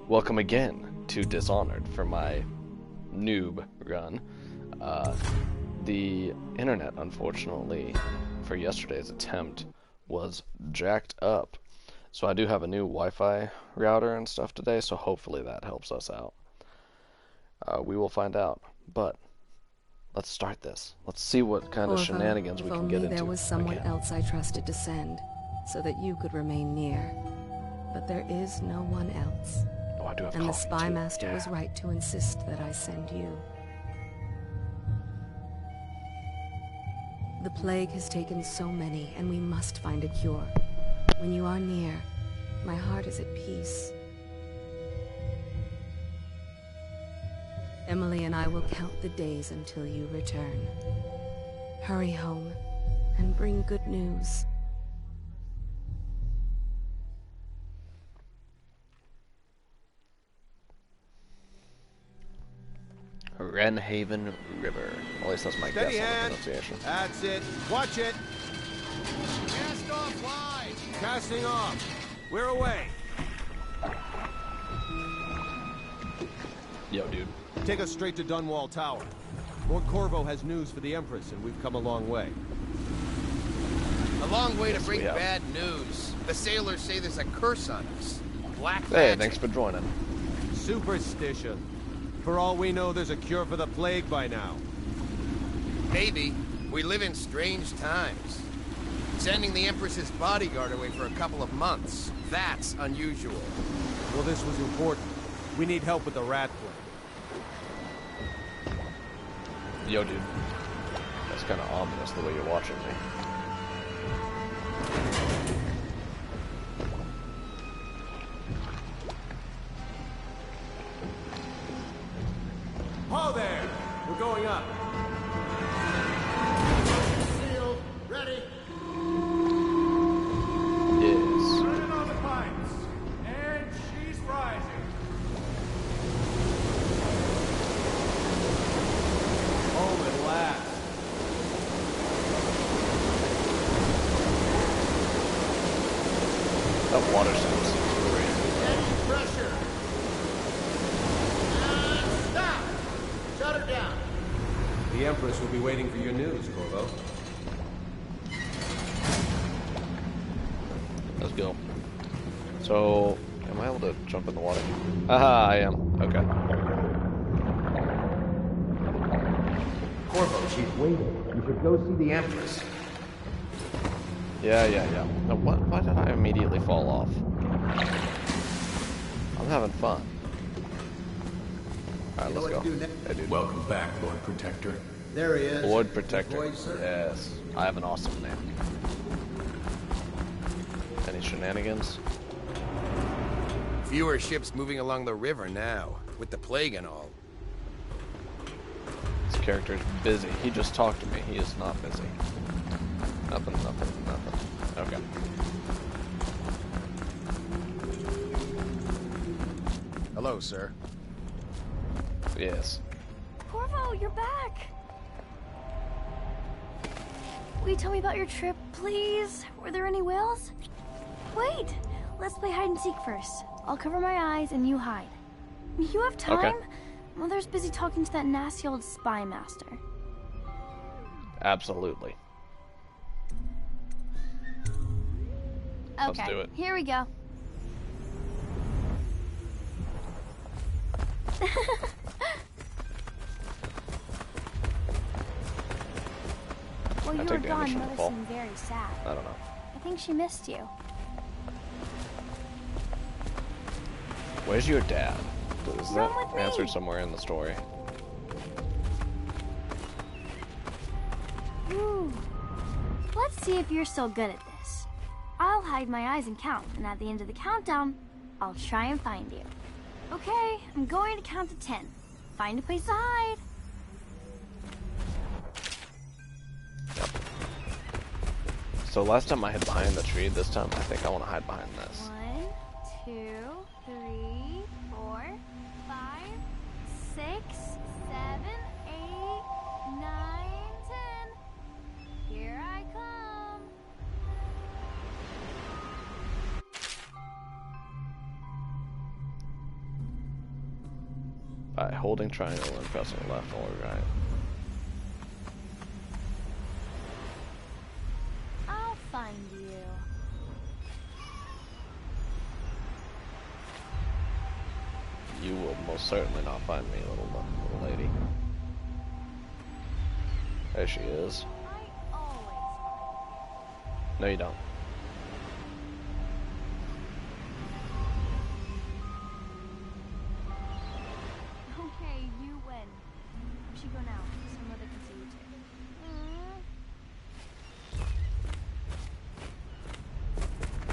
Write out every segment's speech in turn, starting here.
Welcome again to Dishonored for my noob run. The internet, unfortunately, for yesterday's attempt was jacked up. So I do have a new Wi-Fi router and stuff today, so hopefully that helps us out. We will find out, but let's start this. Let's see what kind of shenanigans we can get into. If only there was someone else I trusted to send, so that you could remain near. But there is no one else. Oh, I do have and the coffee, spy too. master was right to insist that I send you. The plague has taken so many, and we must find a cure. When you are near, my heart is at peace. Emily and I will count the days until you return. Hurry home, and bring good news. Wrenhaven River. At least that's my guess on the pronunciation. That's it. Watch it. Cast off line. Casting off. We're away. Yo, dude. Take us straight to Dunwall Tower. Lord Corvo has news for the Empress, and we've come a long way. A long way to bring bad news. The sailors say there's a curse on us. Black magic. Hey, thanks for joining. Superstition. For all we know, there's a cure for the plague by now. Maybe. We live in strange times. Sending the Empress's bodyguard away for a couple of months. That's unusual. Well, this was important. We need help with the rat plague. Yo, dude. That's kind of ominous the way you're watching me. Ho there! We're going up. Sealed. Ready. Yes. Turning on the pipes. And she's rising. Home at last. That water sounds crazy. Adding pressure. Stop! Shut her down. The Empress will be waiting for your news, Corvo. Let's go. So, am I able to jump in the water? Aha, I am. Okay. Corvo, she's waiting. You should go see the Empress. Yeah. Now, why did I immediately fall off? I'm having fun. Alright, let's go. Hey, dude. Welcome back, Lord Protector. There he is. Lord Protector. Void, sir. Yes. I have an awesome name. Any shenanigans? Fewer ships moving along the river now, with the plague and all. This character is busy. He just talked to me. He is not busy. Nothing. Okay. Hello, sir. Yes. Corvo, you're back! Will you tell me about your trip, please? Were there any whales? Wait! Let's play hide and seek first. I'll cover my eyes and you hide. You have time? Okay. Mother's busy talking to that nasty old spy master. Absolutely. Okay, Let's do it. here we go. Well, you were take damage gone, from the Mother fall. seemed very sad. I don't know. I think she missed you. Where's your dad? Is that Run with me. answered somewhere in the story? Ooh. Let's see if you're still good at this. I'll hide my eyes and count, and at the end of the countdown, I'll try and find you. Okay, I'm going to count to 10. Find a place to hide. Yep. So last time I hid behind the tree, this time I think I want to hide behind this. 1, 2, 3, 4, 5, 6, 7, 8, 9, 10. Here I come. Alright, holding triangle and pressing left or right. I'll find you. You will most certainly not find me, little lady. There she is. I always No, you don't. Okay, you win. We should go now, so Mother can see you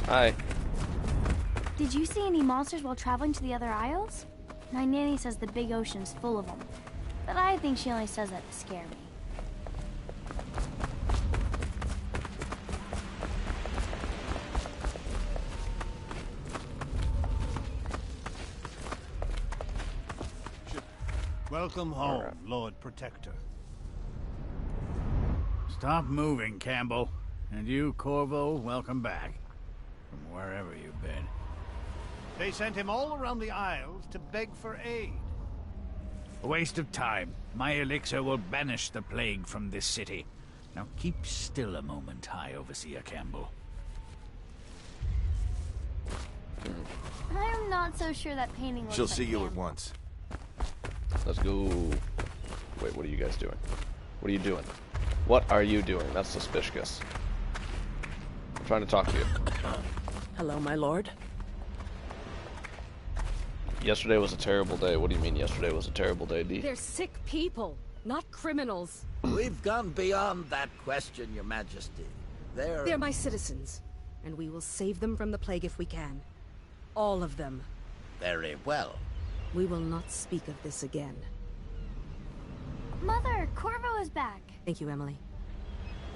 too. Hi. Did you see any monsters while traveling to the other isles? My nanny says the big ocean's full of them, but I think she only says that to scare me. Welcome home, Lord Protector. Stop moving, Campbell. And you, Corvo, welcome back. From wherever you've been. They sent him all around the Isles to beg for aid. A waste of time. My elixir will banish the plague from this city. Now keep still a moment, High Overseer Campbell. I'm not so sure that painting looks She'll like see you at Campbell. once. Let's go. Wait, what are you guys doing? What are you doing? What are you doing? That's suspicious. I'm trying to talk to you. Hello, my lord. Yesterday was a terrible day. What do you mean yesterday was a terrible day, D? They're sick people, not criminals. We've gone beyond that question, Your Majesty. They're my citizens, and we will save them from the plague if we can. All of them. Very well. We will not speak of this again. Mother, Corvo is back. Thank you, Emily.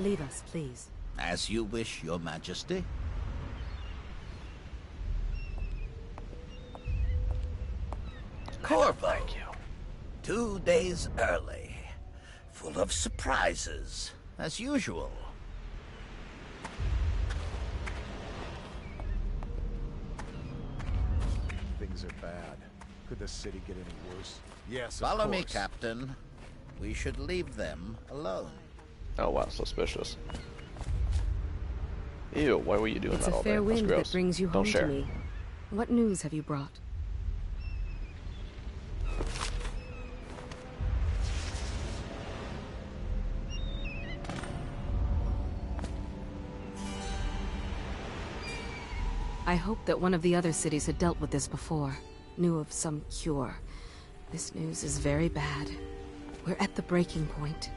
Leave us, please. As you wish, Your Majesty. Corvo. Thank you. 2 days early. Full of surprises, as usual. Things are bad. Could the city get any worse? Yes, Follow of me, course. Captain. We should leave them alone. Oh wow, suspicious. Ew, why were you doing It's that a all day? fair That's wind gross. that brings you Don't home share. to me. What news have you brought? I hoped that one of the other cities had dealt with this before, knew of some cure. This news is very bad. We're at the breaking point.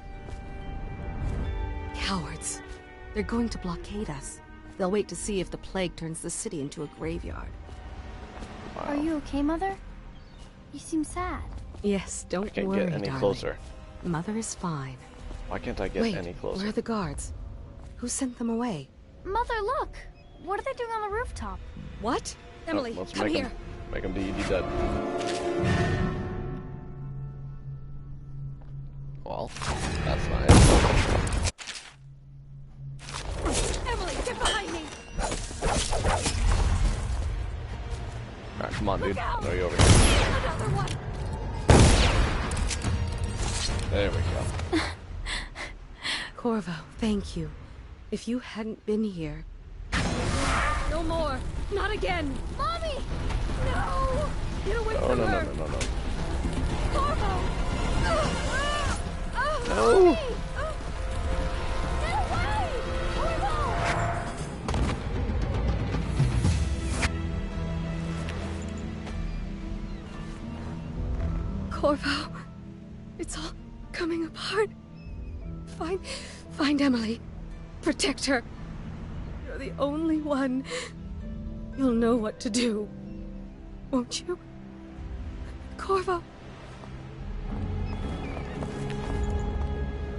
Cowards. They're going to blockade us. They'll wait to see if the plague turns the city into a graveyard. Are you okay, Mother? You seem sad. Yes, I don't can't worry, get any darling. closer. Mother is fine. Why can't I get Wait, any closer? where are the guards? Who sent them away? Mother, look! What are they doing on the rooftop? What? Emily, Let's come make here. Him, make him be dead. Well, that's nice. Emily, get behind me! Alright, come on, dude. Look out! I know you're over here. Another one! There we go. Corvo, thank you. If you hadn't been here... No more! Not again! Mommy! No! Get away No, from no, no, her! no, no, no. Corvo! No! Get away! Corvo! Corvo, it's all coming apart. Find Emily. Protect her. You're the only one. You'll know what to do. Won't you? Corvo.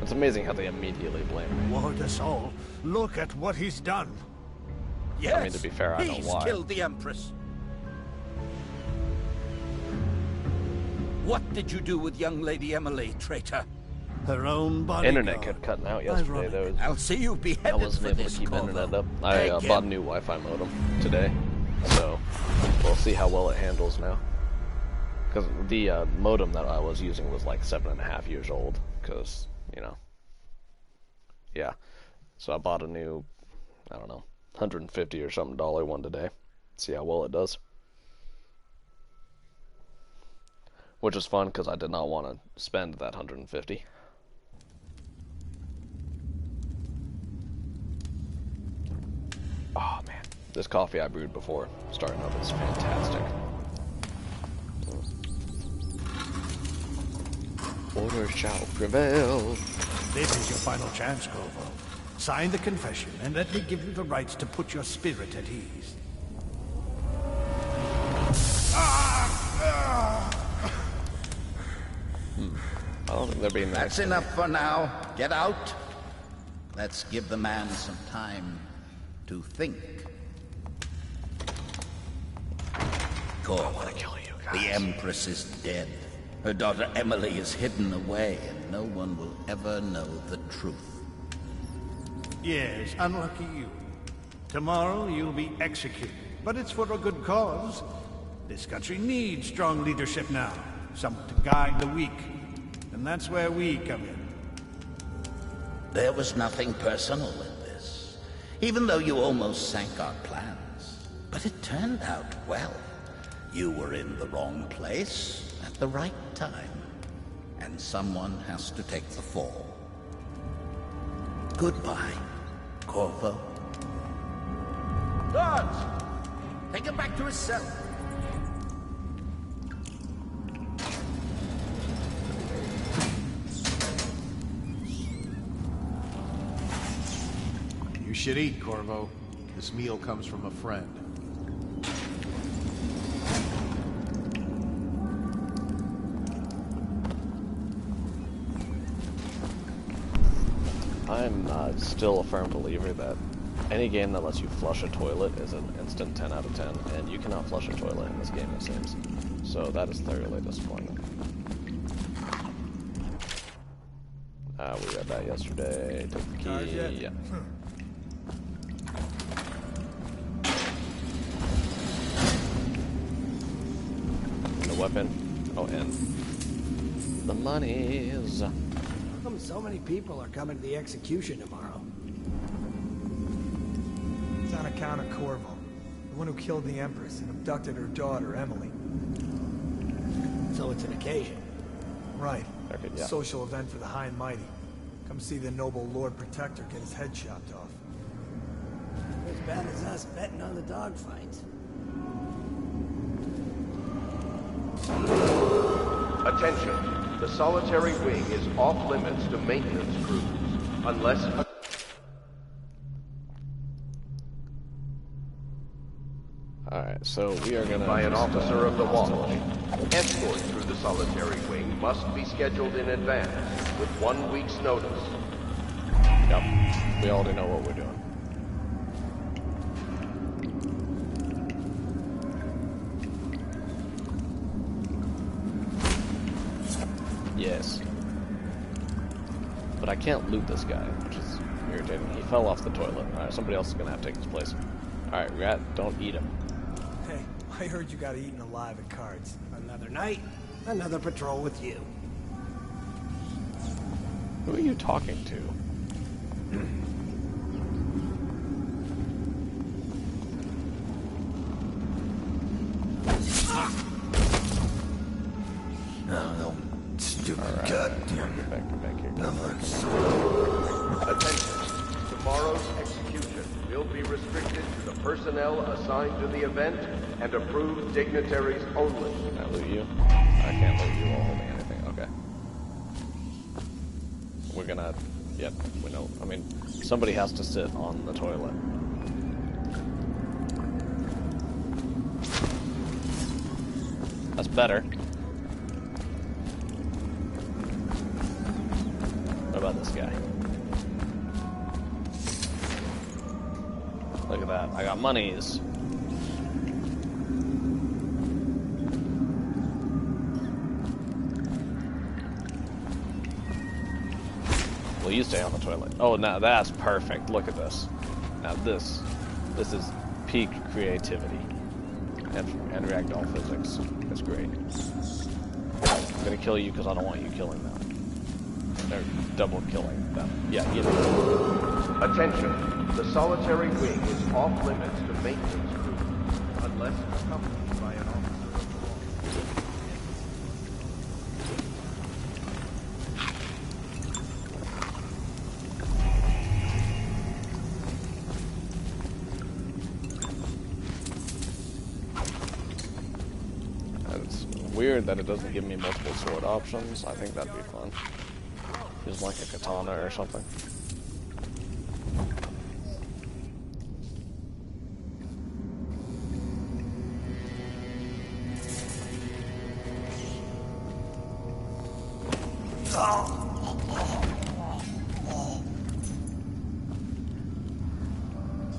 It's amazing how they immediately blame me. Ward us all. Look at what he's done. Yes, I mean, to be fair, I know he's why. killed the Empress. What did you do with young Lady Emily, traitor? Her own bodyguard. Internet kept cutting out yesterday. Ironic. I'll see you I beheaded wasn't for able this, to keep Corvo. internet up. I Take bought a him. new Wi-Fi modem today, so we'll see how well it handles now. Because the modem that I was using was like 7.5 years old. Because, you know. Yeah. So I bought a new, I don't know, $150 or something one today. See how well it does. Which is fun because I did not want to spend that $150. Oh man, this coffee I brewed before starting up is fantastic. Order shall prevail. This is your final chance, Corvo. Sign the confession, and let me give you the rights to put your spirit at ease. I don't think they're being That's nice. enough for now. Get out. Let's give the man some time to think. Corvo, I want to kill you guys. the Empress is dead. Her daughter Emily is hidden away, and no one will ever know the truth. Yes, unlucky you. Tomorrow you'll be executed, but it's for a good cause. This country needs strong leadership now, someone to guide the weak. And that's where we come in. There was nothing personal in this, even though you almost sank our plans. But it turned out well. You were in the wrong place at the right time, and someone has to take the fall. Goodbye, Corvo. Guards! Take him back to his cell. You should eat, Corvo. This meal comes from a friend. I'm still a firm believer that any game that lets you flush a toilet is an instant 10 out of 10, and you cannot flush a toilet in this game, it seems. So that is thoroughly disappointing. We read that yesterday. Took the key. Yeah. The weapon. Oh, and the monies. How come so many people are coming to the execution tomorrow? It's on account of Corvo, the one who killed the Empress and abducted her daughter, Emily. So it's an occasion. Right. Okay, yeah. Social event for the high and mighty. Come see the noble Lord Protector get his head chopped off. As bad as us betting on the dogfights. Attention. The solitary wing is off limits to maintenance crews, unless... Alright, so we are gonna... by an officer of the watch. Escort through the solitary wing must be scheduled in advance, with 1 week's notice. Yep, we already know what we're doing. Yes. But I can't loot this guy, which is irritating. He fell off the toilet. Alright, somebody else is gonna have to take his place. Alright, Rat, don't eat him. Hey, I heard you got eaten alive at cards. Another night, another patrol with you. Who are you talking to? No, stupid Alright. goddamn. Get back here. Attention. Tomorrow's execution will be restricted to the personnel assigned to the event and approved dignitaries only. Can I loot you? I can't loot you while holding anything. Okay. We're gonna... Yep, we know. I mean, somebody has to sit on the toilet. That's better. What about this guy? Look at that. I got monies. Will you stay on the toilet? Oh, now that's perfect. Look at this. Now this is peak creativity and ragdoll physics. It's great. I'm gonna kill you because I don't want you killing them. They're double killing them. Yeah, you know. Attention. The solitary wing is off limits to maintenance crew, unless accompanied by an officer of the law. It's weird that it doesn't give me multiple sword options. I think that'd be fun. Use like a katana or something.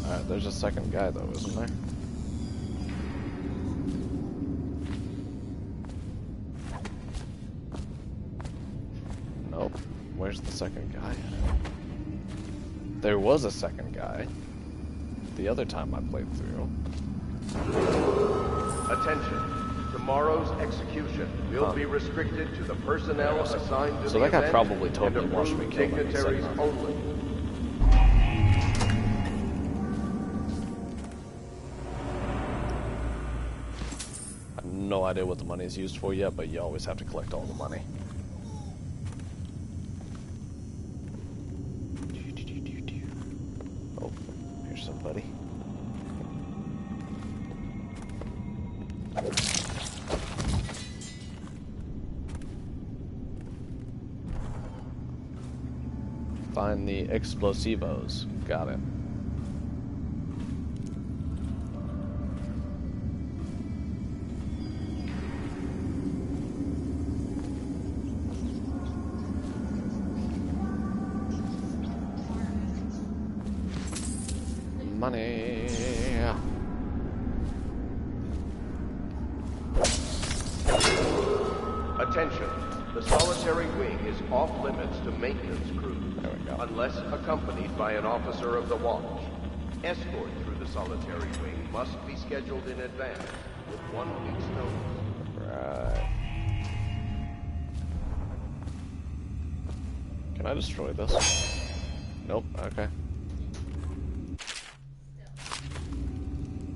Alright, there's a second guy though, isn't there? Nope. Where's the second guy? There was a second guy. The other time I played through. Attention. Tomorrow's execution will be restricted to the personnel assigned to So the that guy event probably and totally watched me approved kill him. dignitaries only. I have no idea what the money is used for yet, but you always have to collect all the money. Oh, here's somebody. Find the explosivos. Got it. Money. Attention. The solitary wing is off limits to maintenance crew, There we go. unless accompanied by an officer of the watch. Escort through the solitary wing must be scheduled in advance with 1 week's notice. Right. Can I destroy this? Nope. Okay.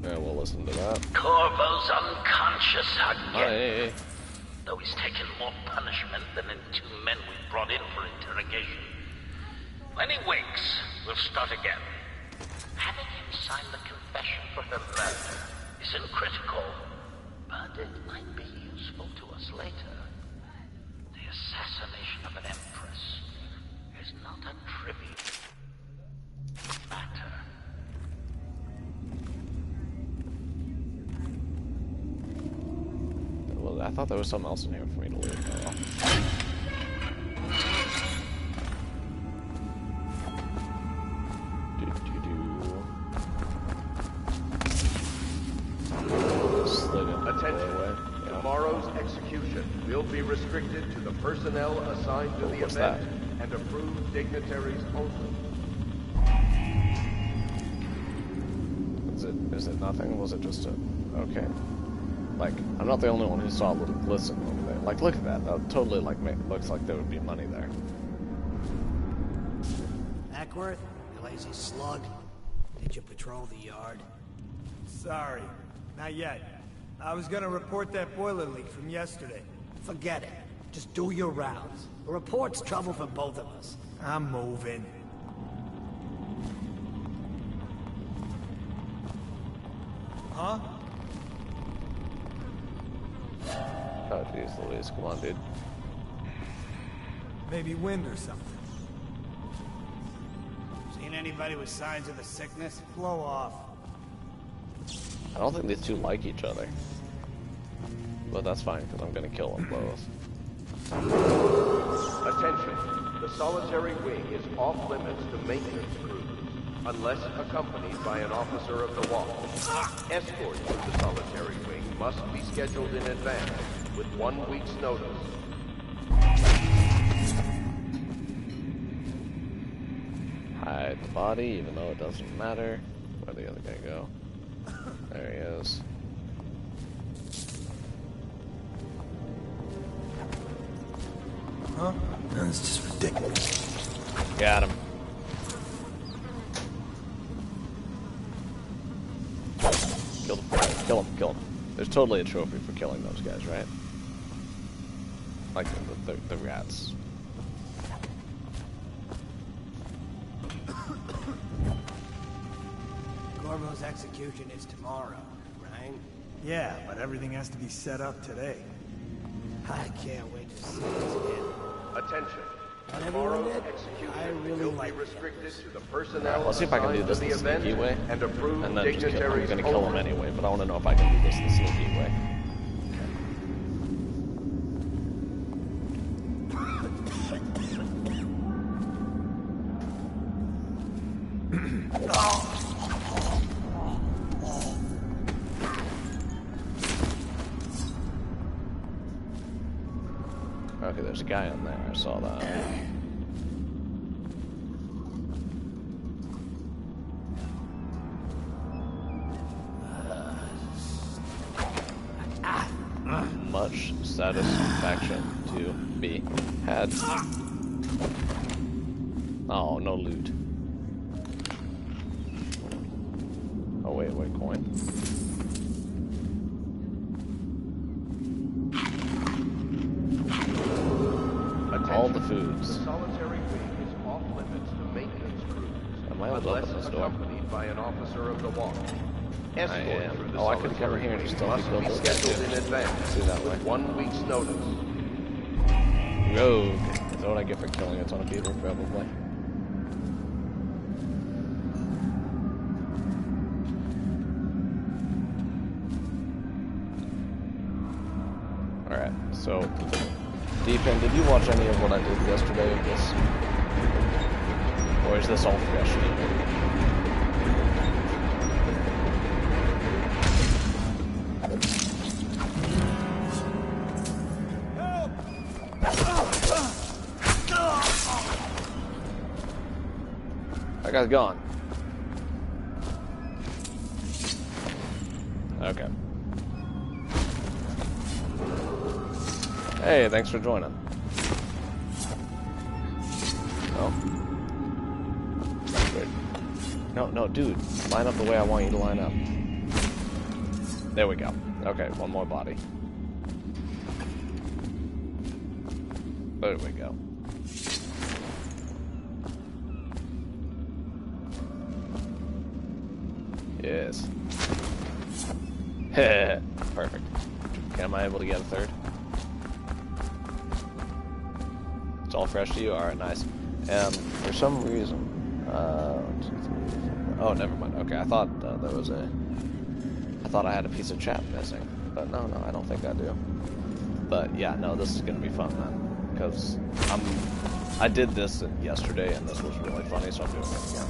Yeah, we'll listen to that. Corvo's unconscious again. Hi. Though he's taken more punishment than the 2 men we brought in for interrogation. When he wakes, we'll start again. Having him sign the confession for her murder isn't critical, but it might be useful to us later. The assassination of an empress is not a trivial matter. Well, I thought there was something else in here for me to loot. Oh, well. Slid in. Attention. Yeah. Tomorrow's execution will be restricted to the personnel assigned to the What's event that? and approved dignitaries only. Is it nothing? Was it just a... Okay. Like, I'm not the only one who saw a little glisten over there. Like, look at that. That totally, like, looks like there would be money there. Ackworth, you lazy slug. Did you patrol the yard? Sorry, not yet. I was gonna report that boiler leak from yesterday. Forget it. Just do your rounds. A report's trouble for both of us. I'm moving. Huh? Oh, jeez Louise. Come on, dude. Maybe wind or something. Seen anybody with signs of the sickness? Blow off. I don't think these two like each other. But that's fine, because I'm going to kill them both. Attention. The solitary wing is off limits to maintenance crews, unless accompanied by an officer of the watch. Escort through the solitary wing must be scheduled in advance with 1 week's notice. Hide the body, even though it doesn't matter. Where'd the other guy go? There he is. Huh? That's just ridiculous. Got him. Kill him. Kill him. Kill him. There's totally a trophy for killing those guys, right? Like the rats. Corvo's execution is tomorrow, right? Yeah, but everything has to be set up today. I can't wait to see this again. Attention. Not everyone Tomorrow's did. execution I really will be like restricted to the personnel Let's see if I can do assigned this to the the event sneaky way, and approved and then just kill him. I'm dignitaries gonna kill him only. anyway, but I want to know if I can do this the sneaky way. Okay, there's a guy in there. I saw that. Much satisfaction to be had. Oh, no loot. Oh, wait, coin. All the foods. The solitary wing is off limits to maintenance crews Am I able to unless open this door? accompanied by an officer of the watch. I Escort am. through the Oh, I could come solitary here and wing just tell must people be this guy scheduled too. in advance Do that way. with 1 week's notice. Rogue. Is that what I get for killing a ton of people? Probably. Alright, so Deepan, did you watch any of what I did yesterday of this? Or is this all fresh to you? That guy's gone. Okay. Hey, thanks for joining. Oh. Wait. No, dude. Line up the way I want you to line up. There we go. Okay, one more body. There we go. Yes. Perfect. Am I able to get a third? It's all fresh to you? Alright, nice. For some reason... 1, 2, 3, 4... Oh, never mind. Okay, I thought there was a... I thought I had a piece of chat missing. But no, I don't think I do. But yeah, no, this is gonna be fun then. Because I did this yesterday and this was really funny, so I'm doing it again.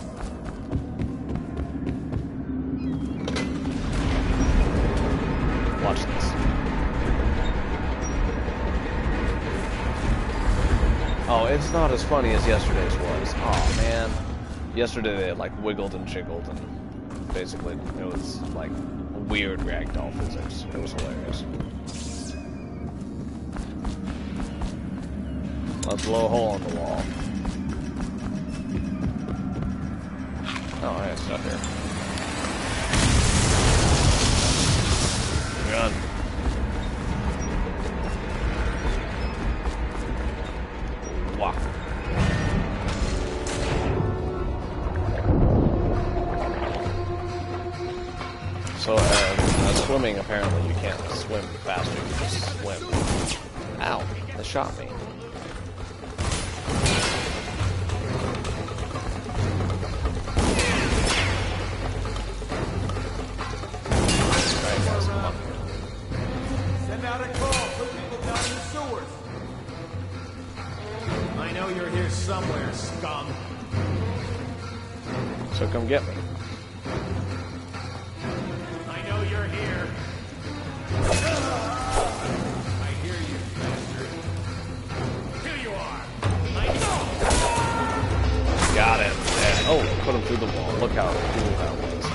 Watch this. Oh, it's not as funny as yesterday's was. Oh man. Yesterday they like wiggled and jiggled and basically it was like weird ragdoll physics. It was hilarious. Let's blow a hole in the wall. Oh, I have stuff here. Run. Walk. So, swimming, apparently you can't swim faster, you just swim. Ow, that shot me. Send out a call. Put people down in the sewers. I know you're here somewhere, scum. So come get me. I know you're here. I hear you, bastard. Here you are. I know. Got it. Yeah. Oh, put him through the wall. Look how cool that was.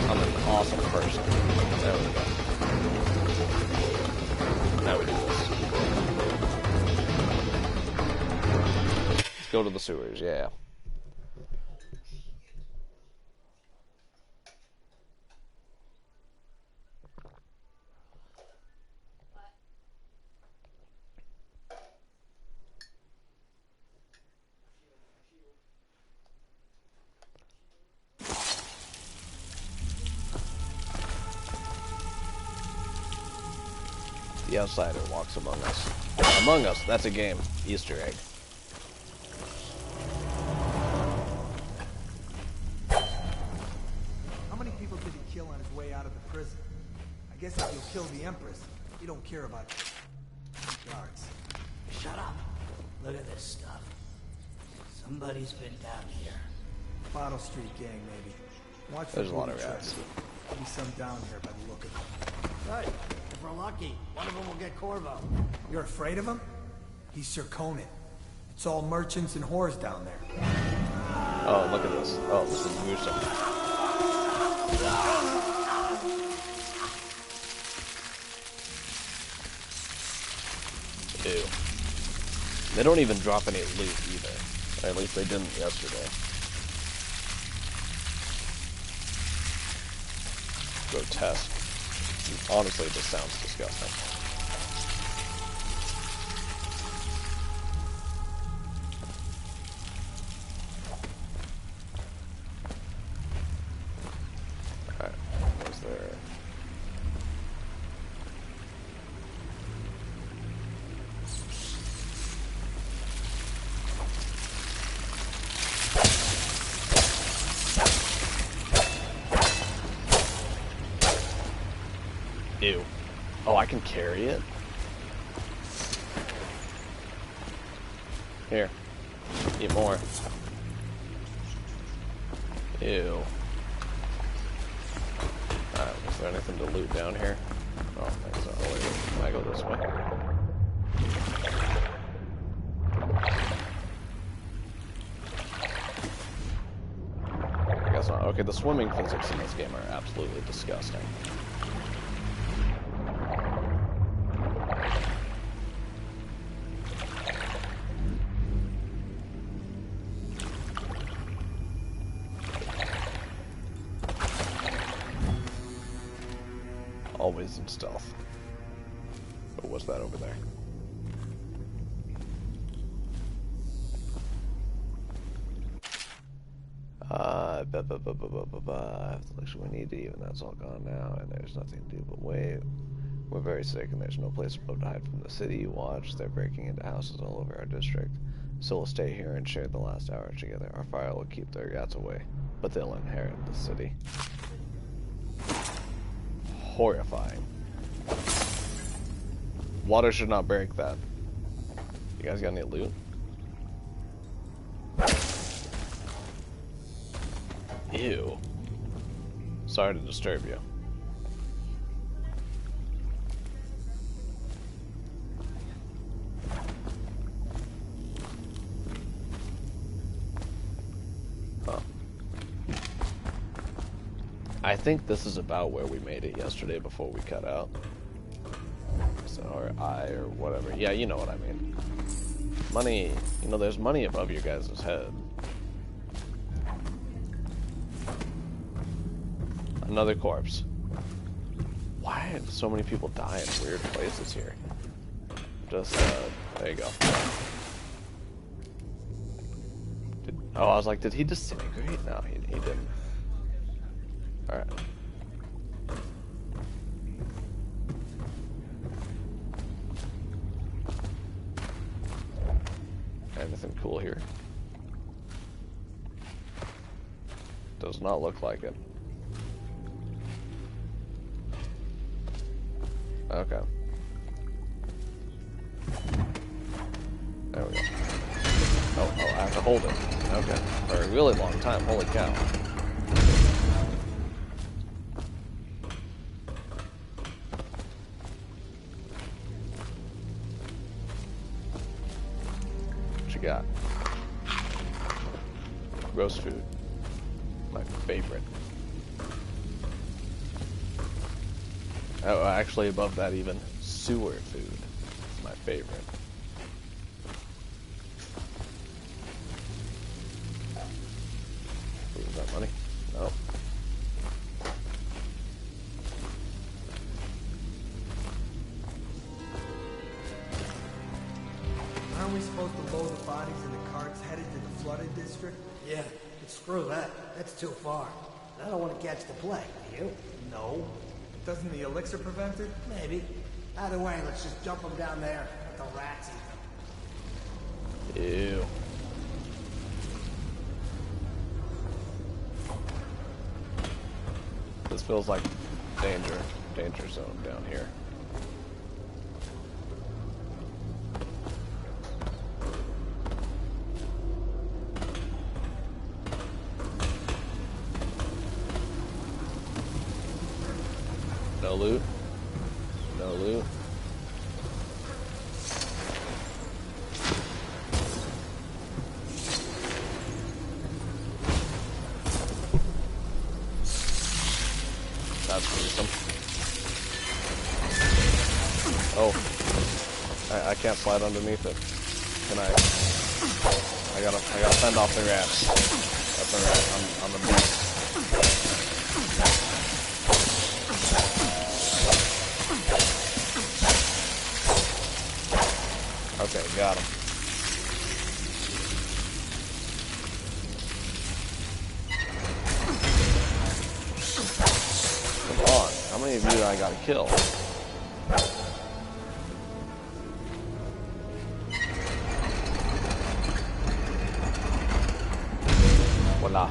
I'm an awesome person. There we go. Now we do this. go to the sewers, yeah. The outsider walks among us. Among Us, that's a game. Easter egg. How many people did he kill on his way out of the prison? I guess if you'll kill the Empress, you don't care about guards. Shut up. Look at this stuff. Somebody's been down here. Bottle Street gang, maybe. Watch There's the a lot of booty rats. traps. There'll be some down here by the look of them. Right. If we're lucky, one of them will get Corvo. You're afraid of him? He's Sir Conan. It's all merchants and whores down there. Oh, look at this. Oh, this is gruesome. Ew. They don't even drop any loot either. Or at least they didn't yesterday. Grotesque. Honestly, it just sounds disgusting. Alright, what's there? Ew. Oh, I can carry it? Here. Eat more. Ew. Alright, is there anything to loot down here? Oh, I think so. Oh, wait, can I go this way? I guess not. Okay, the swimming physics in this game are absolutely disgusting. Always in stealth. Oh, what's that over there? Selection we need to even that's all gone now, and there's nothing to do but wait. We're very sick, and there's no place above to hide from the city. Watch, they're breaking into houses all over our district. So we'll stay here and share the last hour together. Our fire will keep their guts away, but they'll inherit the city. Horrifying. Water should not break that. You guys got any loot? Ew. Sorry to disturb you. Oh. I think this is about where we made it yesterday before we cut out. So, or or whatever. Yeah, you know what I mean. Money, you know, there's money above your guys' head. Another corpse. Why do so many people die in weird places here? Just, there you go. I was like, did he disintegrate? No, he didn't. Alright. Anything cool here? Does not look like it. Okay. There we go. Oh, I have to hold it. Okay. For a really long time. Holy cow. What you got? Roast food. My favorite. Oh, actually above that even, sewer food. It's my favorite. that money? No. Aren't we supposed to load the bodies in the carts headed to the flooded district? Yeah, but screw that. That's too far. I don't want to catch the plague, do you? No. Doesn't the elixir prevent it? Maybe. Either way, let's just dump them down there. Let the rats eat them. Ew. This feels like danger zone down here. No loot. No loot. That's gruesome. Oh. I can't slide underneath it. Can I? I gotta fend off the rats. That's alright. I'm the beast. Okay, got him. Come on, how many of you I gotta kill? Voila.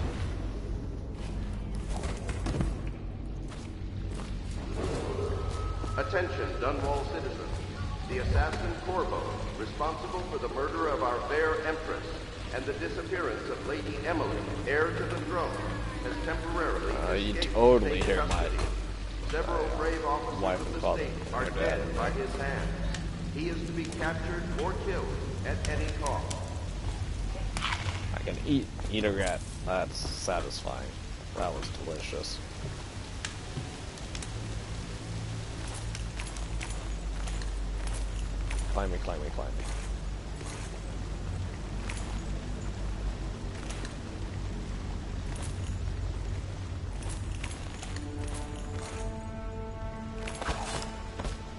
Attention, Dunwall citizens. The assassin Corvo, responsible for the murder of our fair Empress and the disappearance of Lady Emily, heir to the throne, has temporarily You escaped totally state hear my custody. Several brave officers wife of and the father state are are dead dead. by his hand. He is to be captured or killed at any cost. I can eat a rat. That's satisfying. That was delicious. Climb me, climb me, climb me.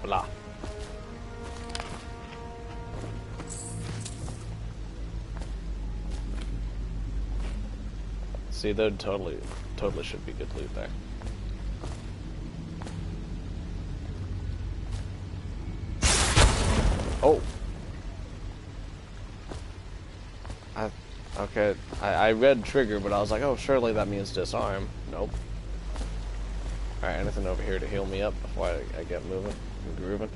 Voila. See, there totally should be good loot there. Oh. Okay, I read trigger, but I was like, oh, surely that means disarm. Nope. Alright, anything over here to heal me up before I get moving and grooving?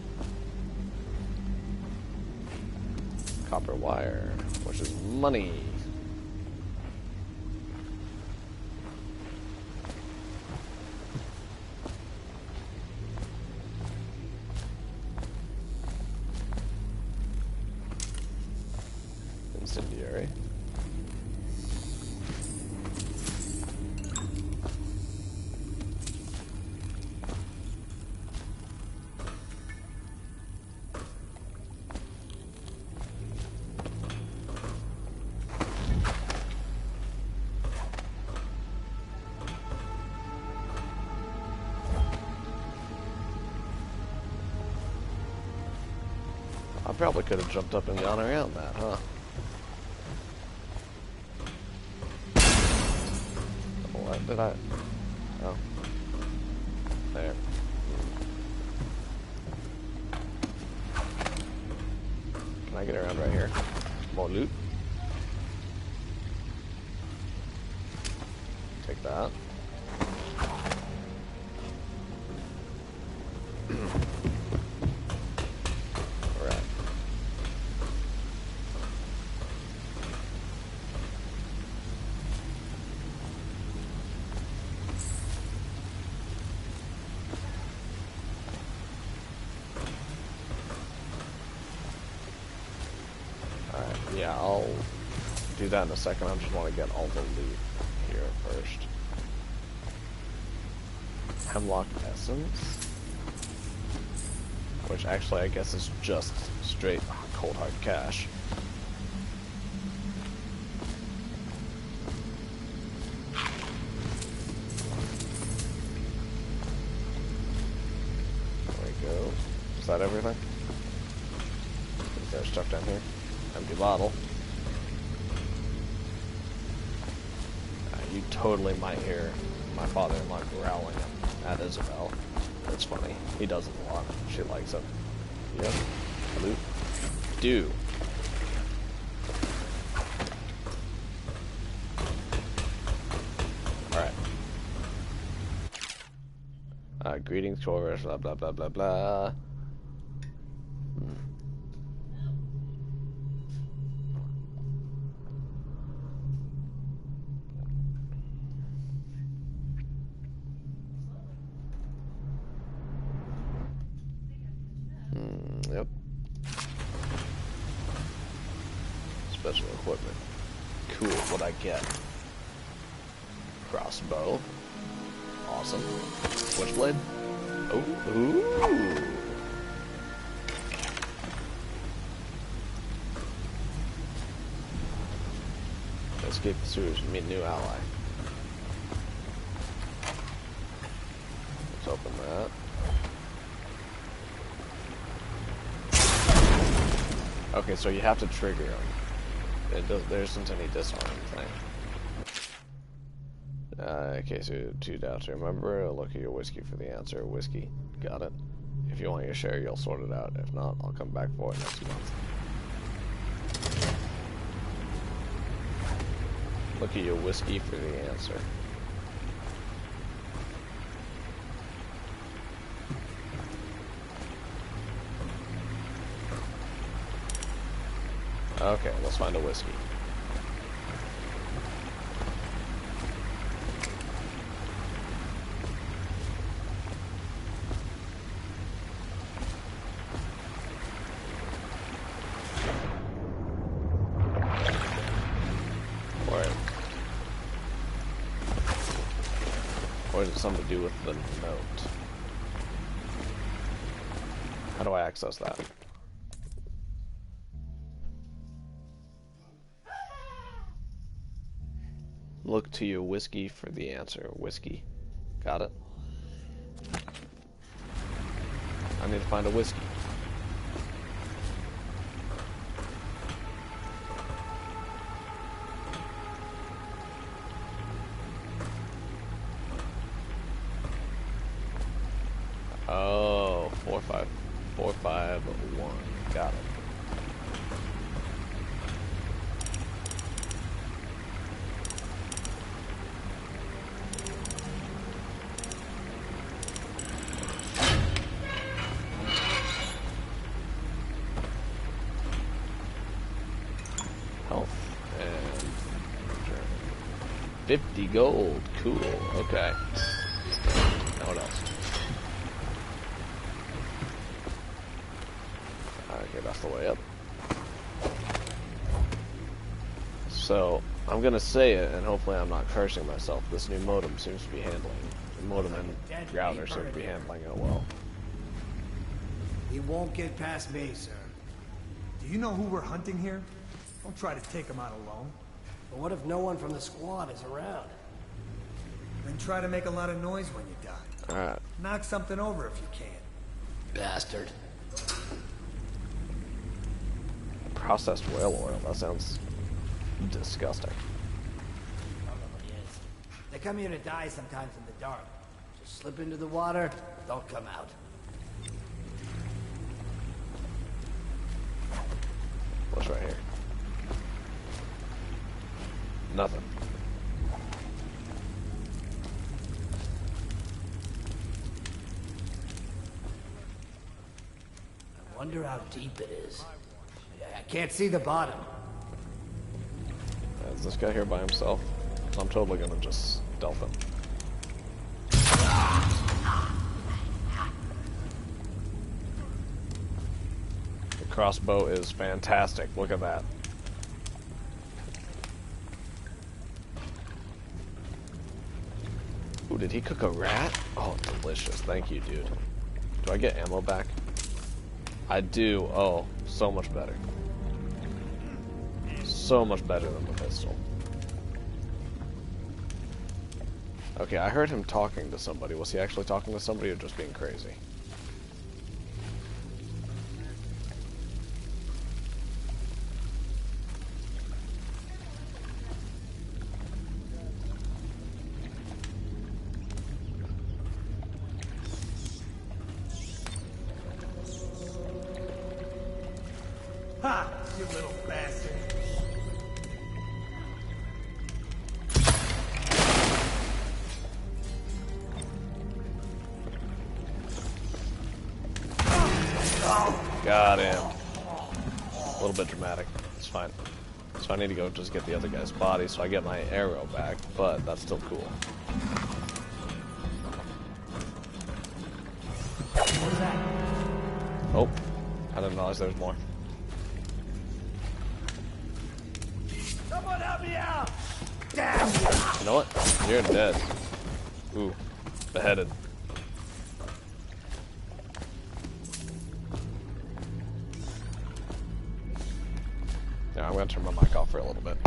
Copper wire, which is money. Incendiary. I probably could have jumped up and gone around that, huh? What did I? Oh. There. Can I get around right here? More loot. Take that. Alright. Alright, yeah, I'll do that in a second. I just want to get all the loot here first. Hemlock Essence. Which actually I guess is just straight cold hard cash. that everything? Is there stuff down here? Empty bottle. You totally might hear my father-in-law growling at Isabel. That's funny. He does it a lot. She likes it. Yep. Loot. Do. Alright. Greetings, tourists, blah blah blah blah blah. Yep. Special equipment. Cool, what'd I get? Crossbow. Awesome. Switchblade. Oh, ooh. Escape the sewers, meet new ally. Let's open that. Okay, so you have to trigger them. There isn't any disarm thing. In case you two doubts, remember, look at your whiskey for the answer. Whiskey, got it. If you want your share, you'll sort it out. If not, I'll come back for it next month. Look at your whiskey for the answer. Okay, let's find a whiskey. Or is it something to do with the note? How do I access that? Look to your whiskey for the answer. Whiskey. Got it. I need to find a whiskey. Oh, 451. Got it. Health and 50 gold. Cool. Okay. Now what else? Okay, that's the way up. So, I'm gonna say it, and hopefully I'm not cursing myself. This new modem seems to be handling, the modem and router seem to be handling it well. He won't get past me, sir. Do you know who we're hunting here? Don't try to take him out alone. But what if no one from the squad is around? Then try to make a lot of noise when you die. Alright. Knock something over if you can. Bastard. Processed whale oil, that sounds disgusting. I don't know what it is. They come here to die sometimes in the dark. Just slip into the water, don't come out. What's right here? Nothing. I wonder how deep it is. I can't see the bottom. Is this guy here by himself? So I'm totally gonna just stealth him. The crossbow is fantastic. Look at that. Ooh, did he cook a rat? Oh, delicious. Thank you, dude. Do I get ammo back? I do. Oh, so much better. So much better than the pistol. Okay, I heard him talking to somebody. Was he actually talking to somebody or just being crazy? Ha! You little bastard. Got him. A little bit dramatic. It's fine. So I need to go just get the other guy's body so I get my arrow back, but that's still cool. What's that? Oh, I didn't realize there was more. Someone help me out! Damn you! You know what? You're dead. Ooh, beheaded. Yeah, I'm gonna turn my mic off for a little bit.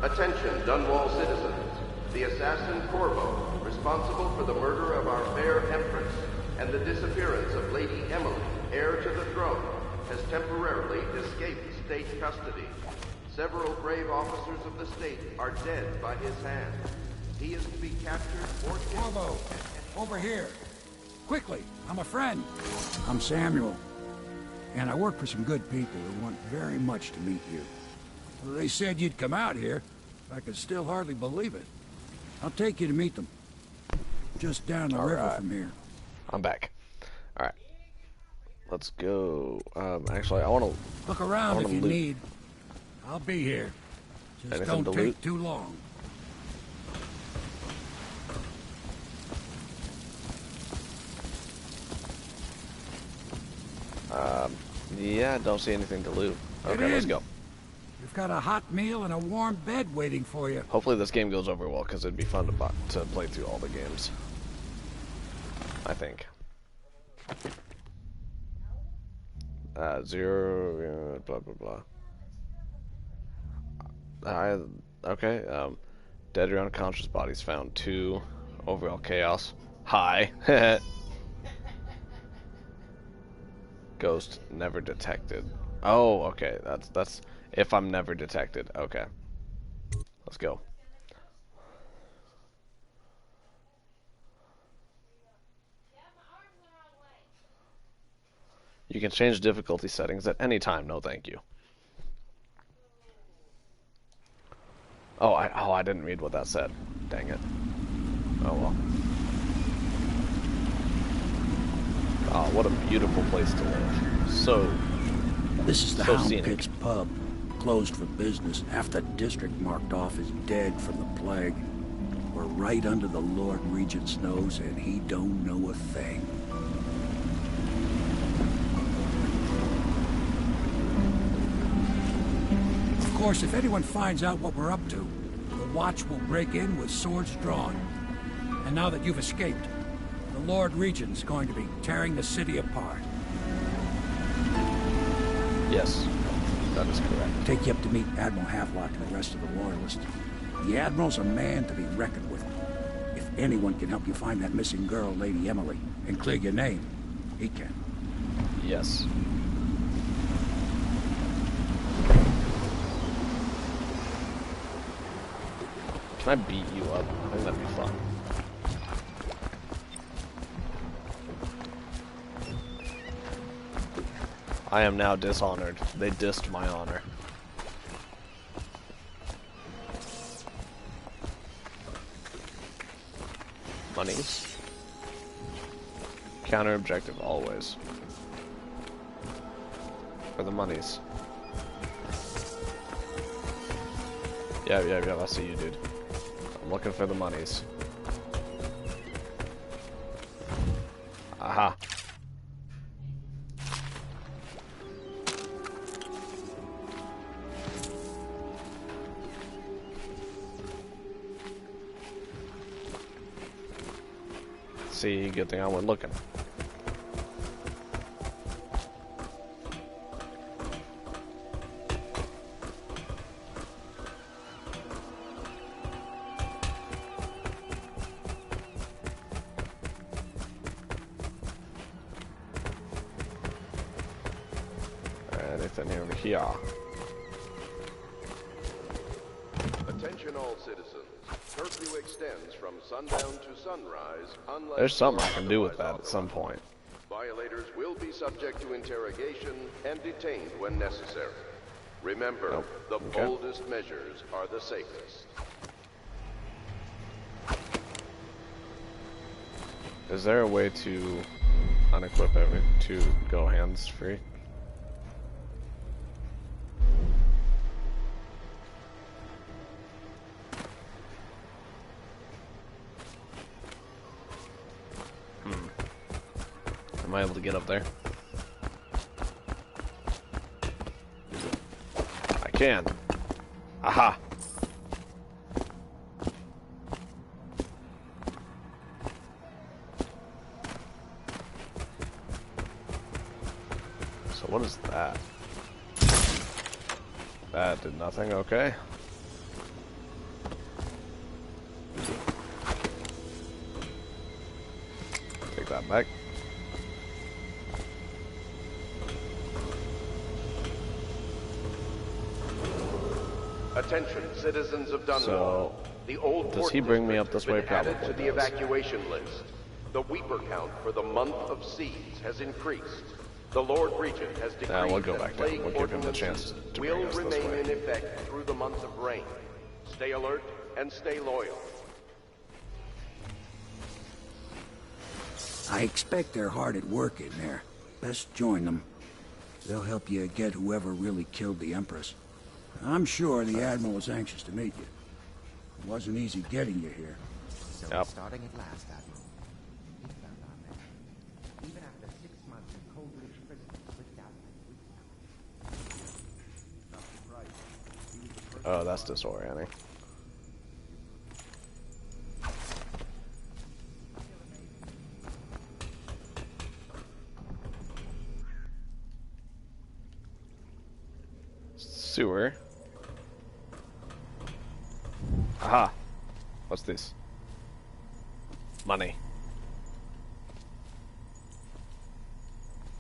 Attention, Dunwall citizens. The assassin Corvo, responsible for the murder of our fair Empress and the disappearance of Lady Emily, heir to the throne, has temporarily escaped state custody. Several brave officers of the state are dead by his hand. He is to be captured or killed. Corvo, over here. Quickly, I'm a friend. I'm Samuel. And I work for some good people who want very much to meet you. They said you'd come out here. I can still hardly believe it. I'll take you to meet them. Just down the river from here. I'm back. Alright. Let's go. Actually, I want to... Look around if you need. I'll be here. Just Anything don't to take loot? too long. Yeah, I don't see anything to loot. Get Okay, let's in. go. You've got a hot meal and a warm bed waiting for you. Hopefully this game goes over well, because it'd be fun to play through all the games. I think. Zero, blah, blah, blah. Okay, dead or unconscious bodies found. 2, overall chaos. High. Ghost never detected. Oh, okay, that's if I'm never detected. Okay. Let's go. You can change difficulty settings at any time. No, thank you. Oh, I didn't read what that said. Dang it. Oh well. Oh, what a beautiful place to live. So, This is the so Hound scenic. Pits pub. Closed for business. Half the district marked off as dead from the plague. We're right under the Lord Regent's nose, and he don't know a thing. Of course, if anyone finds out what we're up to, the Watch will break in with swords drawn. And now that you've escaped, the Lord Regent's going to be tearing the city apart. Yes, that is correct. Take you up to meet Admiral Havelock and the rest of the Loyalists. The Admiral's a man to be reckoned with. If anyone can help you find that missing girl, Lady Emily, and clear your name, he can. Yes. Can I beat you up? I think that'd be fun. I am now dishonored. They dissed my honor. Monies. Counter objective always. For the monies. Yeah, I see you, dude. I'm looking for the monies. Aha. See, good thing I went looking. Anything over here? Attention all citizens. Curfew extends from sundown to sunrise unless... There's something I can do with that at some point. Violators will be subject to interrogation and detained when necessary. Remember, the boldest measures are the safest. Is there a way to unequip it to go hands-free? Am I able to get up there? I can. Aha! So what is that? That did nothing, okay. Take that back. Attention, citizens of Dunwall. So, the old does he bring me up this way? Probably added to the does. evacuation list. The Weeper count for the month of siege has increased. The Lord Regent has decreed we'll go that back down. plague We'll give him the chance ordinances to will bring us this remain way. in effect through the month of rain. Stay alert and stay loyal. I expect they're hard at work in there. Best join them. They'll help you get whoever really killed the Empress. I'm sure the Admiral was anxious to meet you. It wasn't easy getting you here. So Yep. starting at last, Admiral. We found our man. Even after 6 months in Coldridge prison, without Oh, that's disorienting. Sewer. Aha. What's this? Money.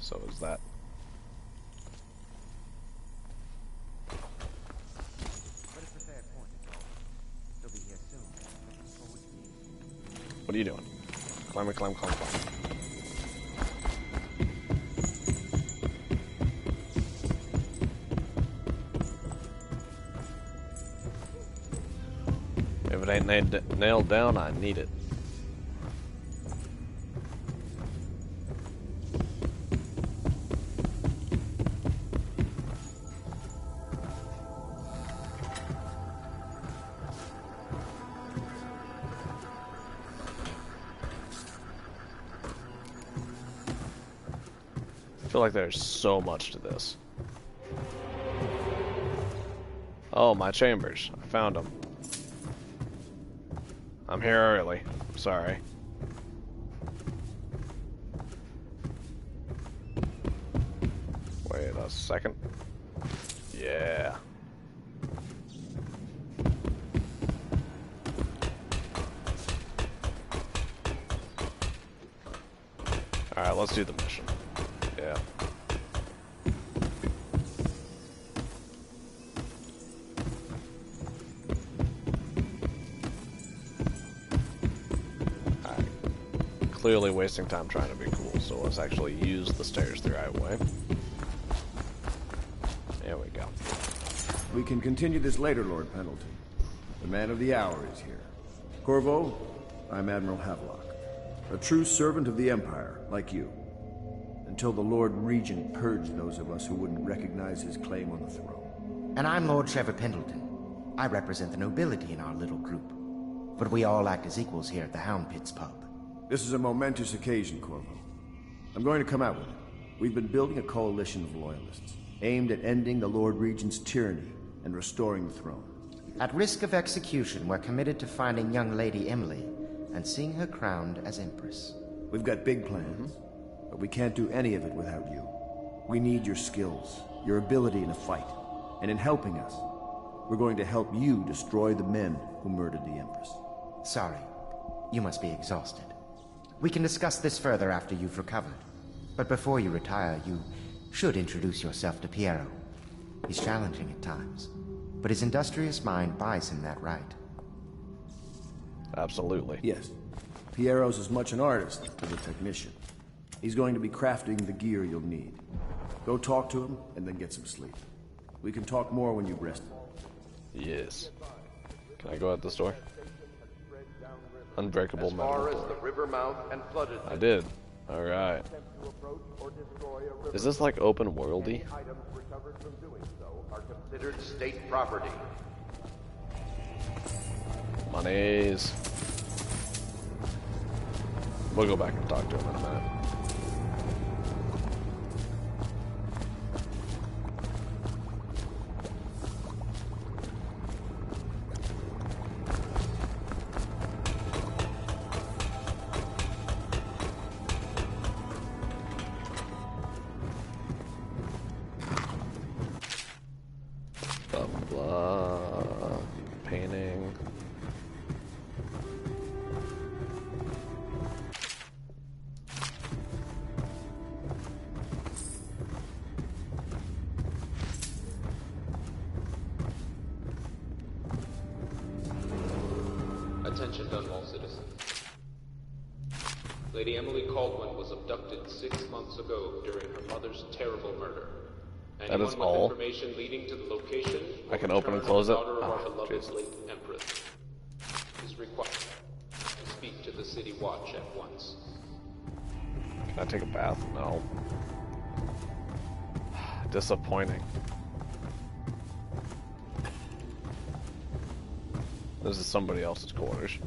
So is that. What are you doing? Climb, climb, climb, climb. If it ain't nailed down, I need it. feel like there's so much to this. Oh, my chambers. I found them. I'm here early. Sorry. Wait a second. Yeah. Alright, let's do the mission. Yeah. Alright. Clearly wasting time trying to be cool, so let's actually use the stairs the right way. There we go. We can continue this later, Lord Pendleton. The man of the hour is here. Corvo, I'm Admiral Havelock. A true servant of the Empire, like you. Until the Lord Regent purged those of us who wouldn't recognize his claim on the throne. And I'm Lord Trevor Pendleton. I represent the nobility in our little group. But we all act as equals here at the Hound Pits pub. This is a momentous occasion, Corvo. I'm going to come out with it. We've been building a coalition of loyalists, aimed at ending the Lord Regent's tyranny and restoring the throne. At risk of execution, we're committed to finding young Lady Emily and seeing her crowned as Empress. We've got big plans, but we can't do any of it without you. We need your skills, your ability in a fight, and in helping us, we're going to help you destroy the men who murdered the Empress. Sorry, you must be exhausted. We can discuss this further after you've recovered. But before you retire, you should introduce yourself to Piero. He's challenging at times, but his industrious mind buys him that right. Absolutely. Yes. Piero's as much an artist as a technician. He's going to be crafting the gear you'll need. Go talk to him, and then get some sleep. We can talk more when you've rested. Yes. Can I go out this door? Unbreakable As far metal as door. the river mouth and flooded. I did. Alright. Is this like open worldy? Items recovered from doing so are considered state property. Monies. We'll go back and talk to him in a minute. Blah, blah, painting. Attention Dunwall citizens. Lady Emily Caldwell was abducted 6 months ago during her mother's terrible murder. That is Anyone with all? information leading to the location I can open and close it? daughter of our Oh, beloved jeez. late Empress is required to speak to the City Watch at once. Can I take a bath? No. Disappointing. This is somebody else's quarters.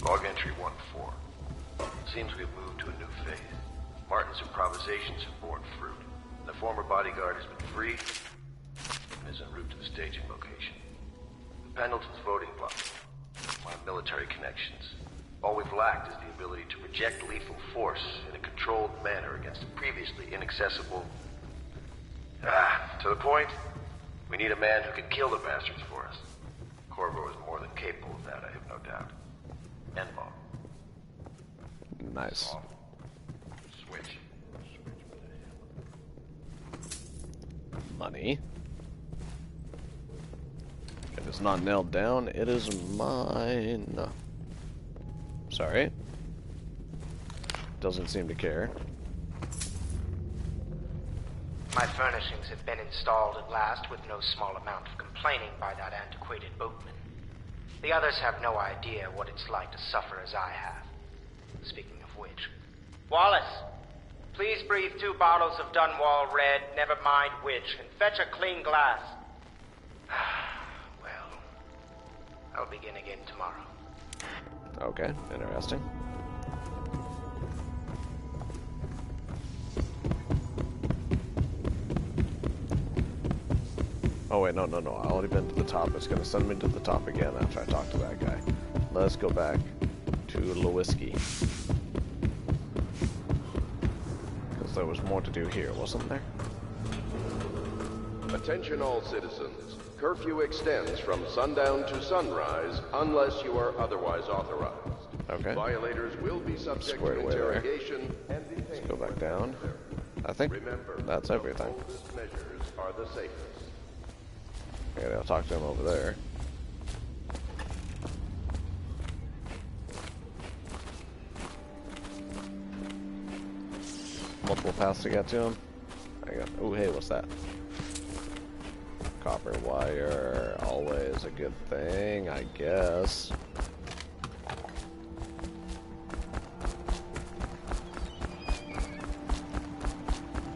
Log entry 1-4. Seems we've moved to a new phase. Martin's improvisations have borne fruit. The former bodyguard has been freed and is en route to the staging location. Pendleton's voting bloc. My military connections. All we've lacked is the ability to project lethal force in a controlled manner against a previously inaccessible... to the point, we need a man who can kill the bastards for us. Corvo is more than capable of that, I have no doubt. And bomb. Nice. Switch. Money. If it's not nailed down, it is mine. Sorry. Doesn't seem to care. My furnishings have been installed at last with no small amount of complaining by that antiquated boatman. The others have no idea what it's like to suffer as I have. Speaking of which... Wallace! Please breathe 2 bottles of Dunwall Red, never mind which, and fetch a clean glass. Well, I'll begin again tomorrow. Okay, interesting. Oh wait, no. I already been to the top. It's gonna send me to the top again after I talk to that guy. Let's go back to Lewiski. Because there was more to do here, wasn't there? Attention all citizens. Curfew extends from sundown to sunrise unless you are otherwise authorized. Okay. Violators will be subject Squared to away there. interrogation and detained. Let's go back down. I think that's everything. The boldest measures are the safest. I gotta go talk to him over there. Multiple paths to get to him. I got. Oh, hey, what's that? Copper wire, always a good thing, I guess.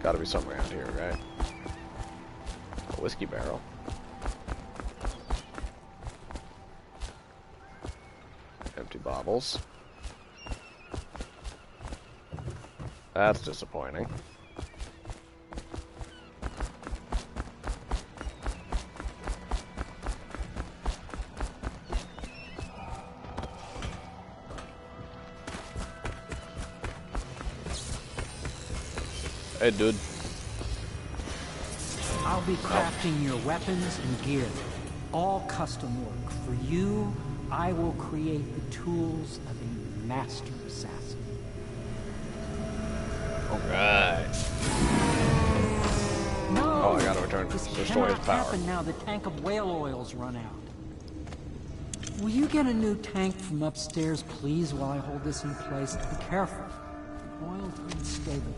Gotta be somewhere around here, right? A whiskey barrel. Empty bottles. That's disappointing. Hey, dude. I'll be crafting your weapons and gear. All custom work. For you, I will create the tools of a master assassin. Alright. No! Oh, I gotta return to This destroy his cannot power. happen now. The tank of whale oil's run out. Will you get a new tank from upstairs, please, while I hold this in place? Be careful. Oil's unstable.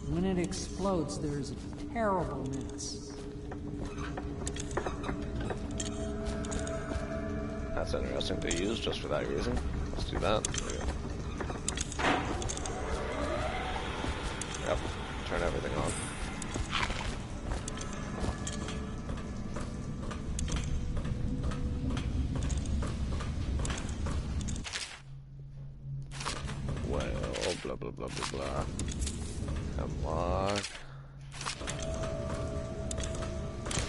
When it explodes, there's a terrible mess. That's interesting to use just for that reason. Let's do that. Yep. Turn everything on. Well, blah blah blah blah blah. Unlock.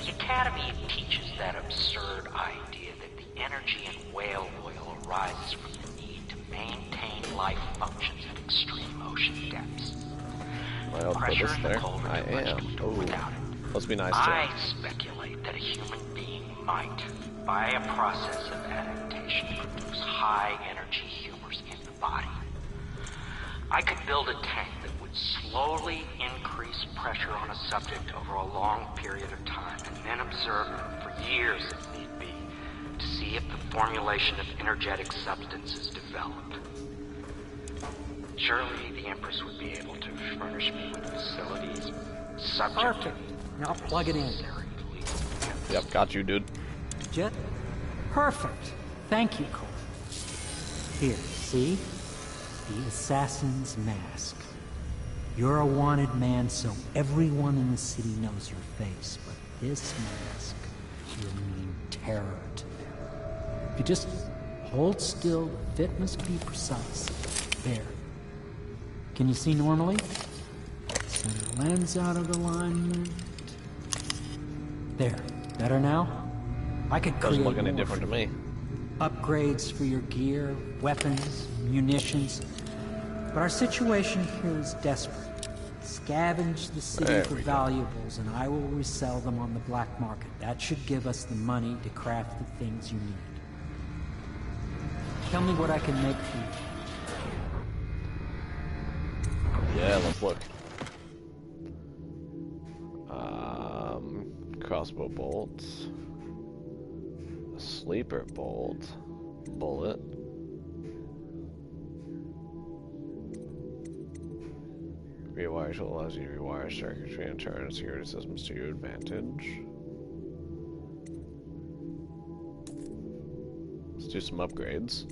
The Academy teaches that absurd idea that the energy in whale oil arises from the need to maintain life functions at extreme ocean depths. Well, put Pressure this in the there. cold I are too much am. to do Oh, without it. let's be nice to I him. speculate that a human being might, by a process of adaptation, produce high energy humors in the body. I could build a tank that would slowly increase pressure on a subject over a long period of time and then observe them for years if need be to see if the formulation of energetic substances developed. Surely the Empress would be able to furnish me with facilities subject Perfect. Now plug it in. Yep, got you, dude. Jet? Perfect. Thank you, Cole. Here, see? The assassin's mask. You're a wanted man, so everyone in the city knows your face, but this mask will mean terror to them. If you just hold still, the fit must be precise. There. Can you see normally? Center lens out of alignment. There. Better now? I could create Doesn't look any more different to me. upgrades for your gear, weapons, munitions. But our situation here is desperate. Scavenge the city There for we go. valuables, and I will resell them on the black market. That should give us the money to craft the things you need. Tell me what I can make for you. Yeah, let's look. Crossbow bolt. A sleeper bolt. Bullet. Rewire tool allows you to rewire circuitry and turn security systems to your advantage. Let's do some upgrades.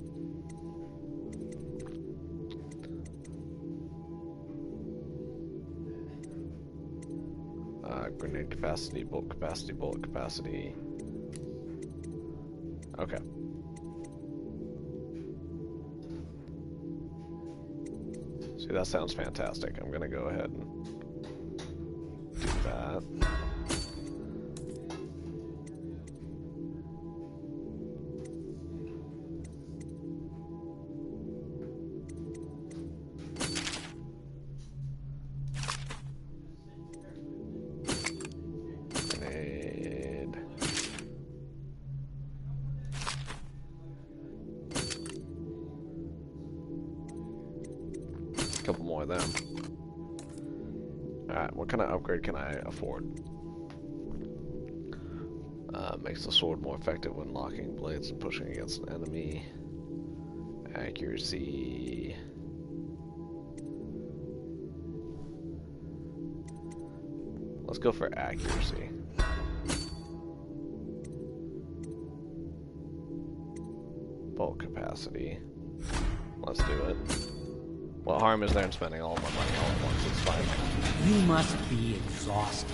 Grenade capacity, bolt capacity, bullet capacity. Okay. See, that sounds fantastic. I'm gonna go ahead and do that. couple more of them. Alright, what kind of upgrade can I afford? Makes the sword more effective when locking blades and pushing against an enemy. Accuracy. Let's go for accuracy. Bulk capacity. Let's do it. What harm is there in spending all of my money all at once? It's fine. You must be exhausted.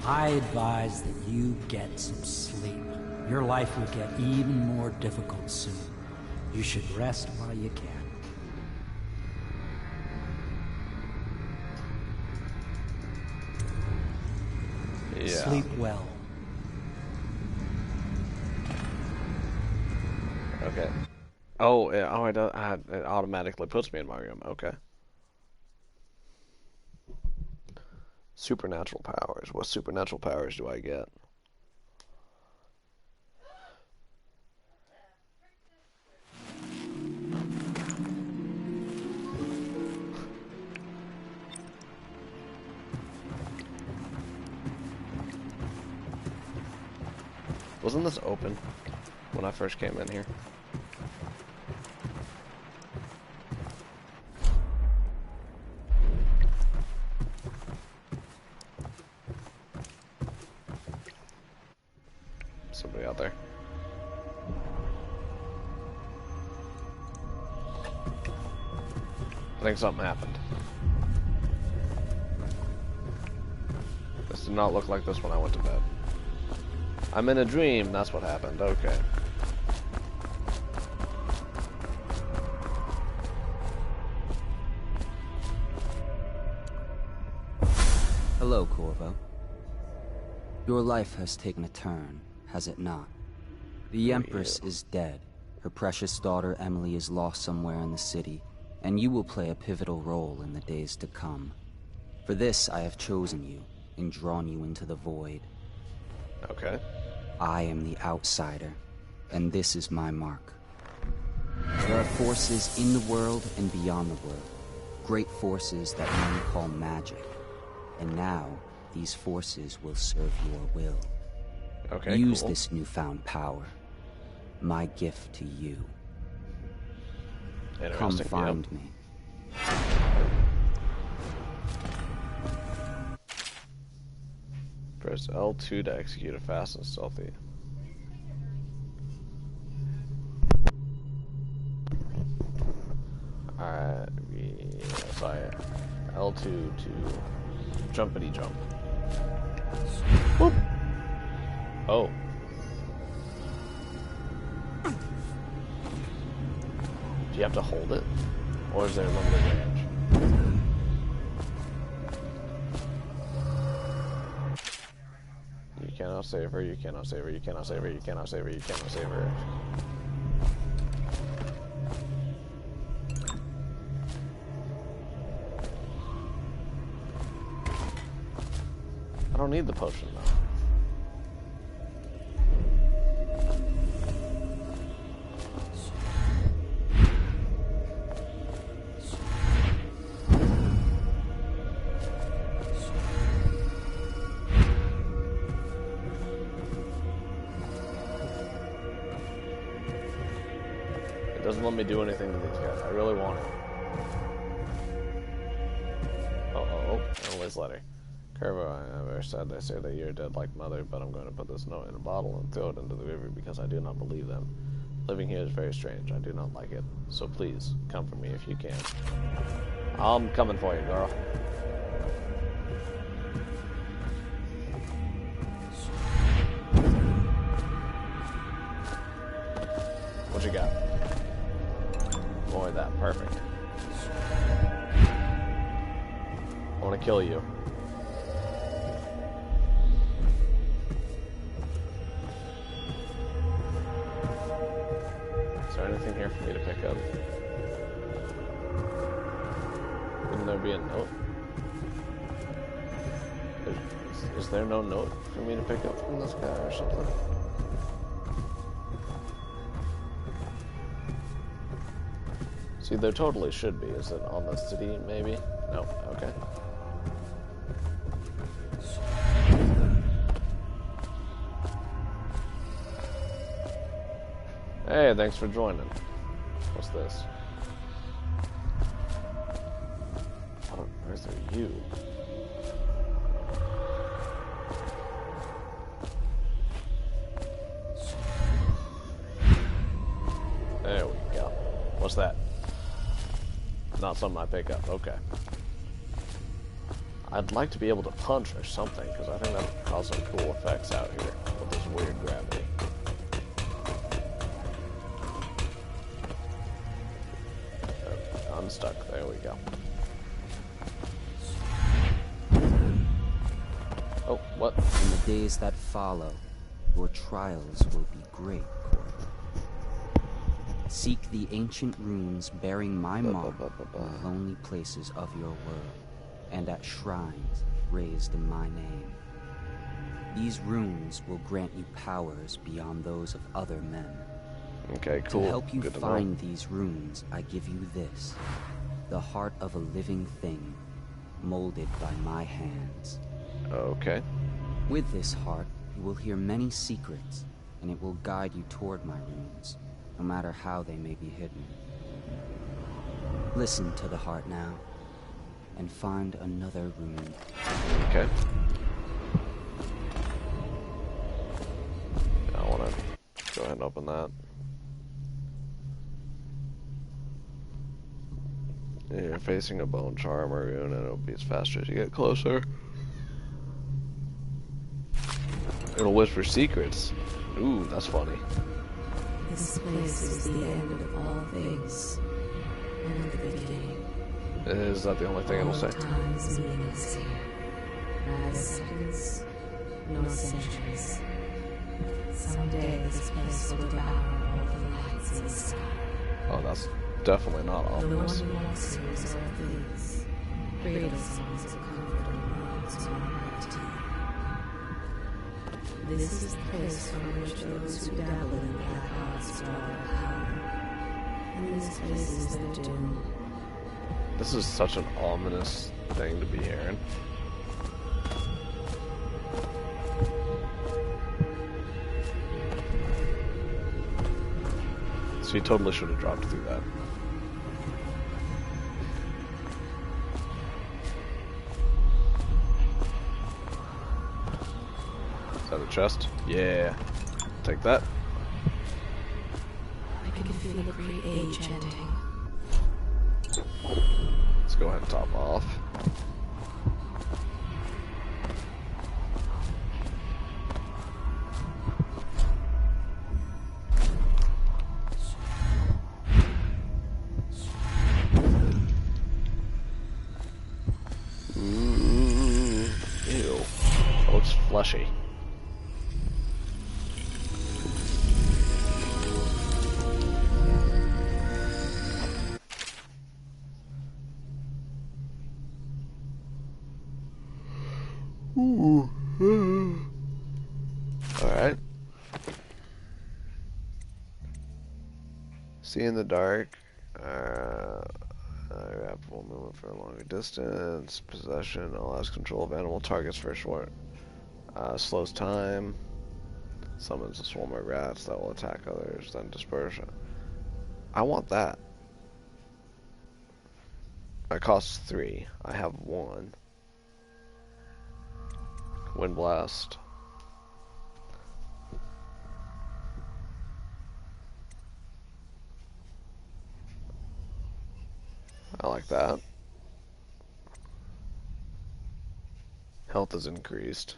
I advise that you get some sleep. Your life will get even more difficult soon. You should rest while you can. Yeah. Sleep well. Okay. Oh, it automatically puts me in my room. Okay. Supernatural powers. What supernatural powers do I get? Wasn't this open when I first came in here? Somebody out there. I think something happened. This did not look like this when I went to bed. I'm in a dream, that's what happened. Okay. Hello, Corvo. Your life has taken a turn, has it not? The Empress is dead. Her precious daughter Emily is lost somewhere in the city, and you will play a pivotal role in the days to come. For this, I have chosen you and drawn you into the void. Okay. I am the outsider, and this is my mark. There are forces in the world and beyond the world, great forces that men call magic. And now, these forces will serve your will. Okay, Use cool. this newfound power. My gift to you. Come Interesting, find yep. me. Press L2 to execute a fast and stealthy. Alright, sorry. L2 to jumpity jump. Whoop. Oh. Do you have to hold it? Or is there a limited range? You cannot save her, you cannot save her, you cannot save her, you cannot save her, you cannot save her. I don't need the potion though. It doesn't let me do anything to these guys. I really want it. Emily's letter. Curvo, I never said they say that you're dead like mother, but I'm going to put this note in a bottle and throw it into the river because I do not believe them. Living here is very strange. I do not like it. So please, come for me if you can. I'm coming for you, girl. What you got? More of that. Perfect. I want to kill you. Is there anything here for me to pick up? Wouldn't there be a note? Is there no note for me to pick up from this guy or something? See, there totally should be. Is it on the city, maybe? No, okay. Hey, thanks for joining. What's this? Oh, where's there you? There we go. What's that? Not something I pick up. Okay. I'd like to be able to punch or something, because I think that would cause some cool effects out here with this weird gravity. Unstuck. There we go. Oh, what? In the days that follow, your trials will be great, Corvo. Seek the ancient runes bearing my mark in the lonely places of your world, and at shrines raised in my name. These runes will grant you powers beyond those of other men. Okay, cool. To help you Good to find know. these runes, I give you this. The heart of a living thing, molded by my hands. Okay. With this heart, you will hear many secrets, and it will guide you toward my runes, no matter how they may be hidden. Listen to the heart now, and find another rune. Okay. I want to go ahead and open that. You're facing a bone charm or rune, and it'll beats faster as you get closer. It'll whisper secrets. Ooh, that's funny. This place is the end of all things, and the beginning. Is that the only thing it'll say? Time is meaningless here. Neither seconds, nor centuries. Someday this place will devour all the lights in the sky. Oh, that's definitely not The ominous. one who walks here is all things. Cradle songs of comfort and words of humanity. This is the place from which those who dabble in black arts draw their power. And this place is their doom. This is such an ominous thing to be hearing. So he totally should have dropped through that. Is that a chest? Yeah. Take that. I can feel the great age ending. Let's go ahead and top off. Ooh, ew. That looks fleshy. Ooh. Alright. See in the dark. Rapid movement for a longer distance. Possession allows control of animal targets for a short. Slows time. Summons a swarm of rats that will attack others, then disperse. I want that. It costs 3. I have 1. Wind blast. I like that. Health is increased.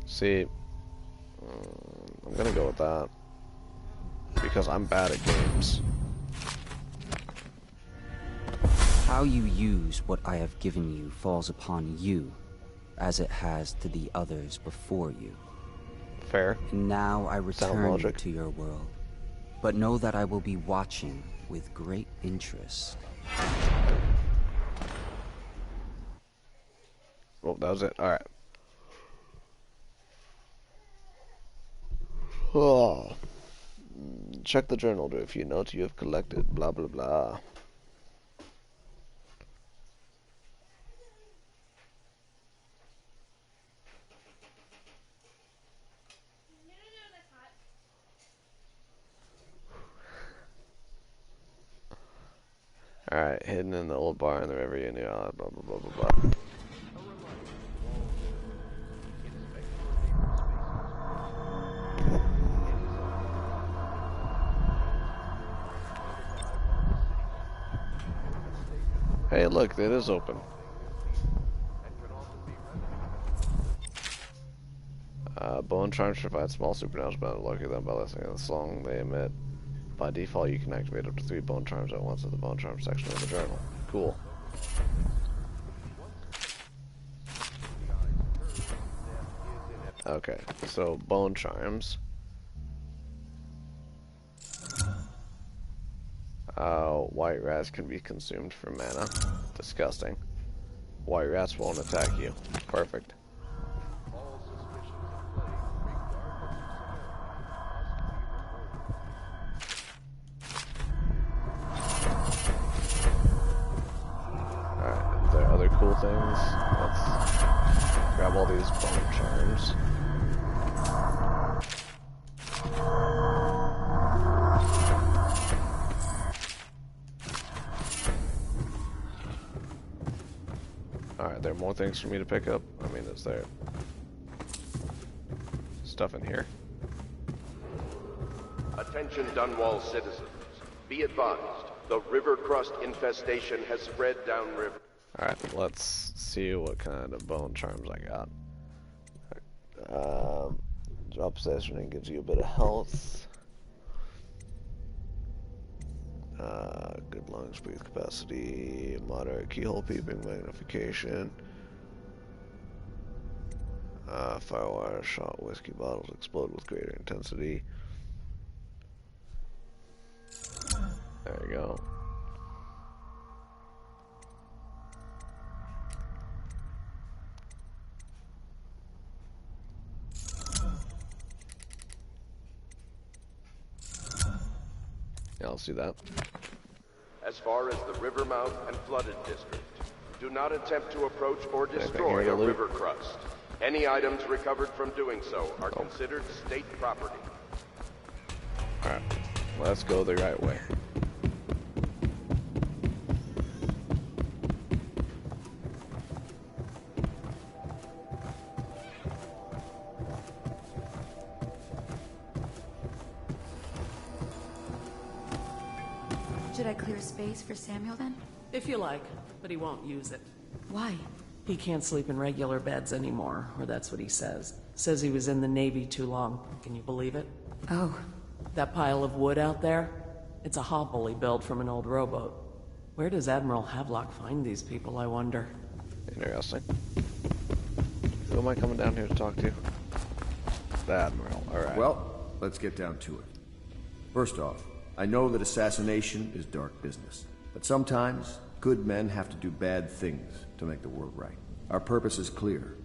See, I'm gonna go with that because I'm bad at games. How you use what I have given you falls upon you, as it has to the others before you. Fair. And now I Sound return you logic. to your world, but know that I will be watching with great interest. Well, that was it. Alright. Oh. Check the journal to review notes you have collected. Blah blah blah. Alright, hidden in the old bar in the river you knew. Blah blah blah blah blah. Hey, look, it is open. Bone charms provide small supernatural benefit. Lucky them by listening to the song they emit. By default, you can activate up to 3 bone charms at once in the bone charm section of the journal. Cool. Okay, so bone charms. White rats can be consumed for mana. Disgusting. White rats won't attack you. Perfect. Alright, there are other cool things. Let's grab all these bone charms. Alright, there are more things for me to pick up. I mean, is there stuff in here? Attention Dunwall citizens. Be advised, the river crust infestation has spread downriver. Alright, let's see what kind of bone charms I got. Drop possession gives you a bit of health. Good lungs, breathe capacity, moderate keyhole peeping, magnification. Firewire shot whiskey bottles explode with greater intensity. There you go. Yeah, I'll see that. As far as the river mouth and flooded district, do not attempt to approach or destroy a river crust. Any items recovered from doing so are considered state property. Alright, let's go the right way. Should I clear space for Samuel then? If you like, but he won't use it. Why? He can't sleep in regular beds anymore, or that's what he says. Says he was in the Navy too long. Can you believe it? Oh. That pile of wood out there? It's a hovel he built from an old rowboat. Where does Admiral Havelock find these people, I wonder? Interesting. Who am I coming down here to talk to? The Admiral, alright. Well, let's get down to it. First off, I know that assassination is dark business, but sometimes good men have to do bad things to make the world right. Our purpose is clear.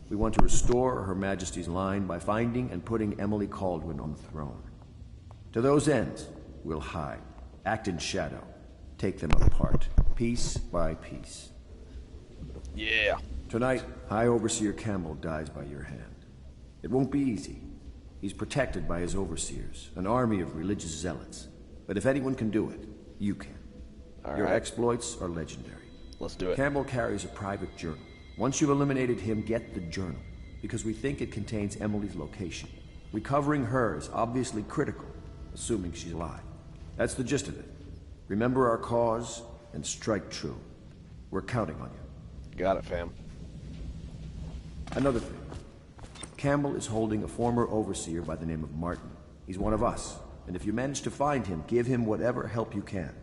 We want to restore Her Majesty's line by finding and putting Emily Kaldwin on the throne. To those ends, we'll hide, act in shadow, take them apart, piece by piece. Yeah. Tonight, High Overseer Campbell dies by your hand. It won't be easy. He's protected by his overseers, an army of religious zealots. But if anyone can do it, you can. Your exploits are legendary. Let's do it. Campbell carries a private journal. Once you've eliminated him, get the journal, because we think it contains Emily's location. Recovering her is obviously critical, assuming she's alive. That's the gist of it. Remember our cause, and strike true. We're counting on you. Got it, fam. Another thing. Campbell is holding a former overseer by the name of Martin. He's one of us, and if you manage to find him, give him whatever help you can.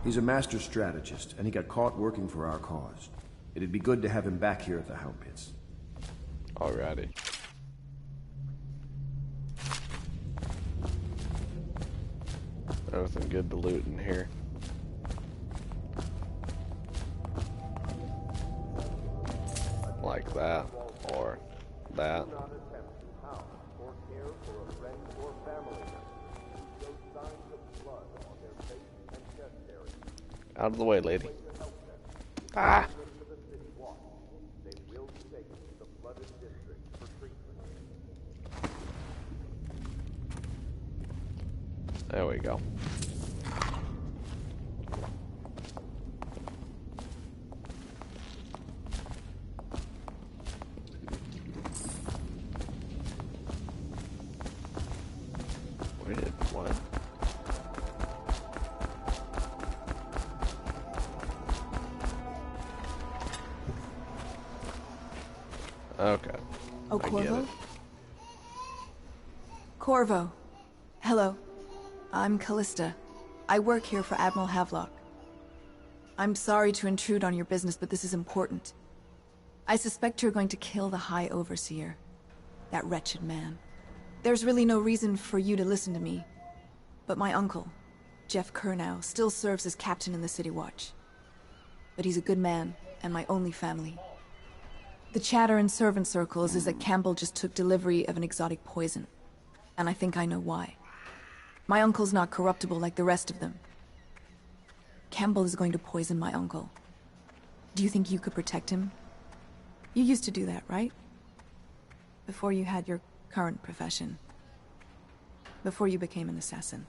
He's a master strategist, and he got caught working for our cause. It'd be good to have him back here at the Hound Pits. Alrighty. Nothing good to loot in here. Like that, or that. Out of the way, lady. Ah! There we go. Where did what? Okay. Oh, I get Corvo? it. Corvo. Hello. I'm Callista. I work here for Admiral Havelock. I'm sorry to intrude on your business, but this is important. I suspect you're going to kill the High Overseer. That wretched man. There's really no reason for you to listen to me. But my uncle, Jeff Kernow, still serves as captain in the City Watch. But he's a good man, and my only family. The chatter in servant circles is that Campbell just took delivery of an exotic poison. And I think I know why. My uncle's not corruptible like the rest of them. Campbell is going to poison my uncle. Do you think you could protect him? You used to do that, right? Before you had your current profession. Before you became an assassin.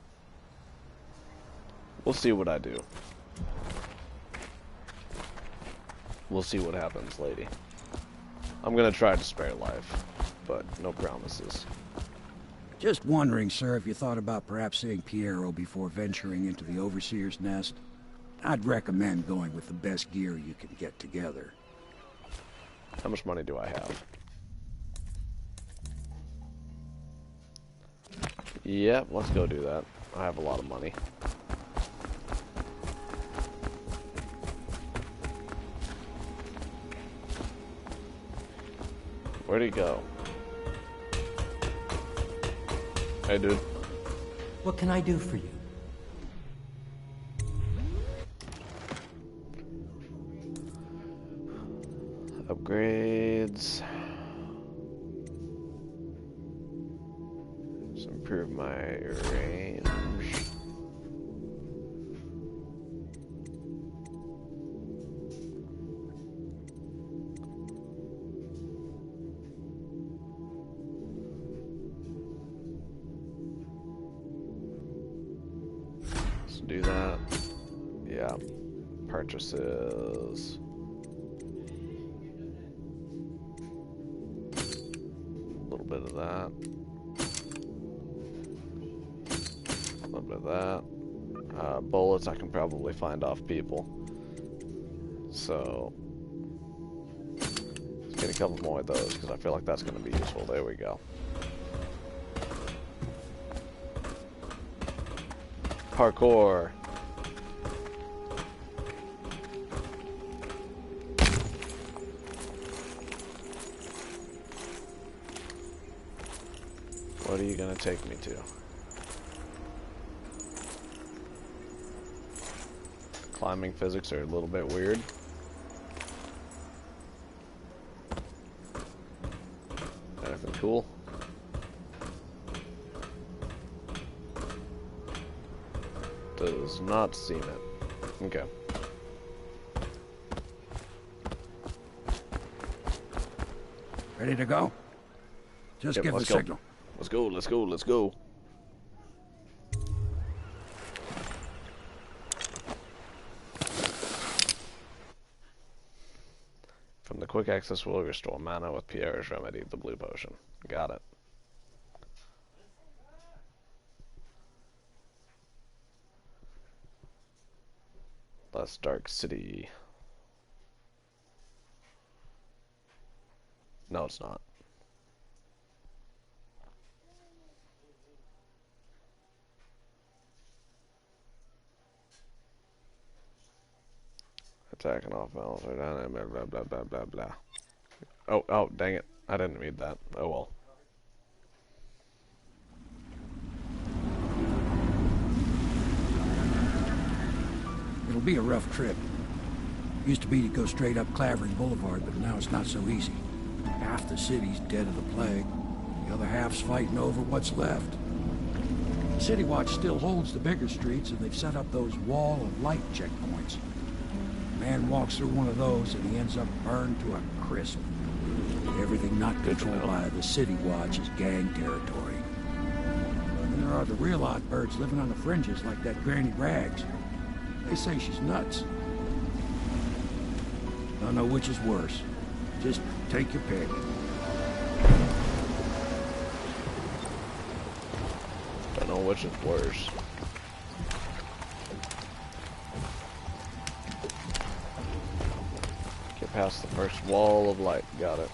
We'll see what I do. We'll see what happens, lady. I'm gonna try to spare life, but no promises. Just wondering, sir, if you thought about perhaps seeing Piero before venturing into the Overseer's nest. I'd recommend going with the best gear you can get together. How much money do I have? Yep, let's go do that. I have a lot of money. Where'd he go? Hey, dude. What can I do for you? Upgrades. Let's improve my range. Let's do that. Yeah. Purchases. Bit of that. A little bit of that. Bullets I can probably find off people. So let's get a couple more of those because I feel like that's going to be useful. There we go. Parkour. What are you gonna take me to? Climbing physics are a little bit weird. Anything cool? Does not seem it. Okay. Ready to go? Just Yep, give the let's go. signal. Let's go, let's go, let's go. From the quick access will restore mana with Pierre's remedy, the blue potion. Got it. Less Dark City. No, it's not. Attacking off balance or down, blah blah blah blah blah blah. Oh, dang it. I didn't read that. Oh well. It'll be a rough trip. Used to be to go straight up Clavering Boulevard, but now it's not so easy. Half the city's dead of the plague. The other half's fighting over what's left. City Watch still holds the bigger streets, and they've set up those wall of light checkpoints. A man walks through one of those, and he ends up burned to a crisp. Everything not controlled by the City Watch is gang territory. And there are the real odd birds living on the fringes, like that Granny Rags. They say she's nuts. Don't know which is worse. Just take your pick. Don't know which is worse. Get past the first wall of light. Got it.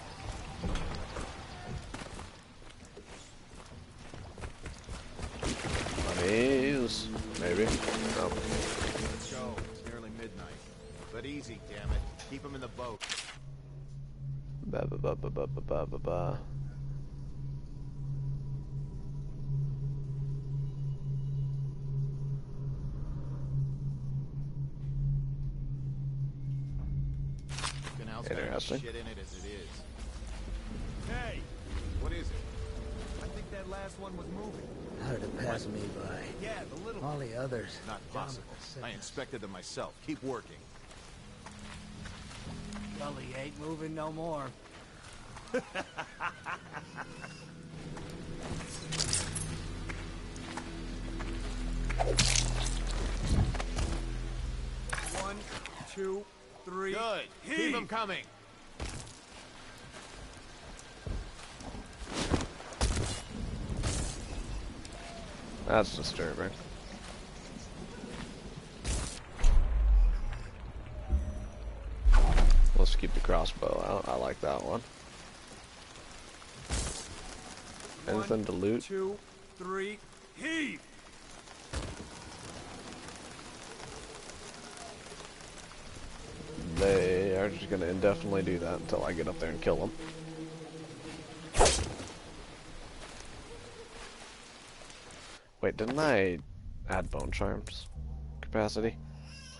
Monies. Maybe. No. Let's go. It's nearly midnight. But easy, damn it. Keep him in the boat. Ba ba ba ba ba ba ba ba ba. Interesting. Shit in it as it is. Hey, what is it? I think that last one was moving. How did it pass me by? Yeah, the little All the others. Not possible. I inspected them myself. Keep working. Gully ain't moving no more. One, two, three. Good. Keep them coming. That's disturbing. Let's keep the crossbow out. I like that one. Anything to loot? 2, 3, heave! They are just gonna indefinitely do that until I get up there and kill them. Wait, didn't I add bone charms capacity?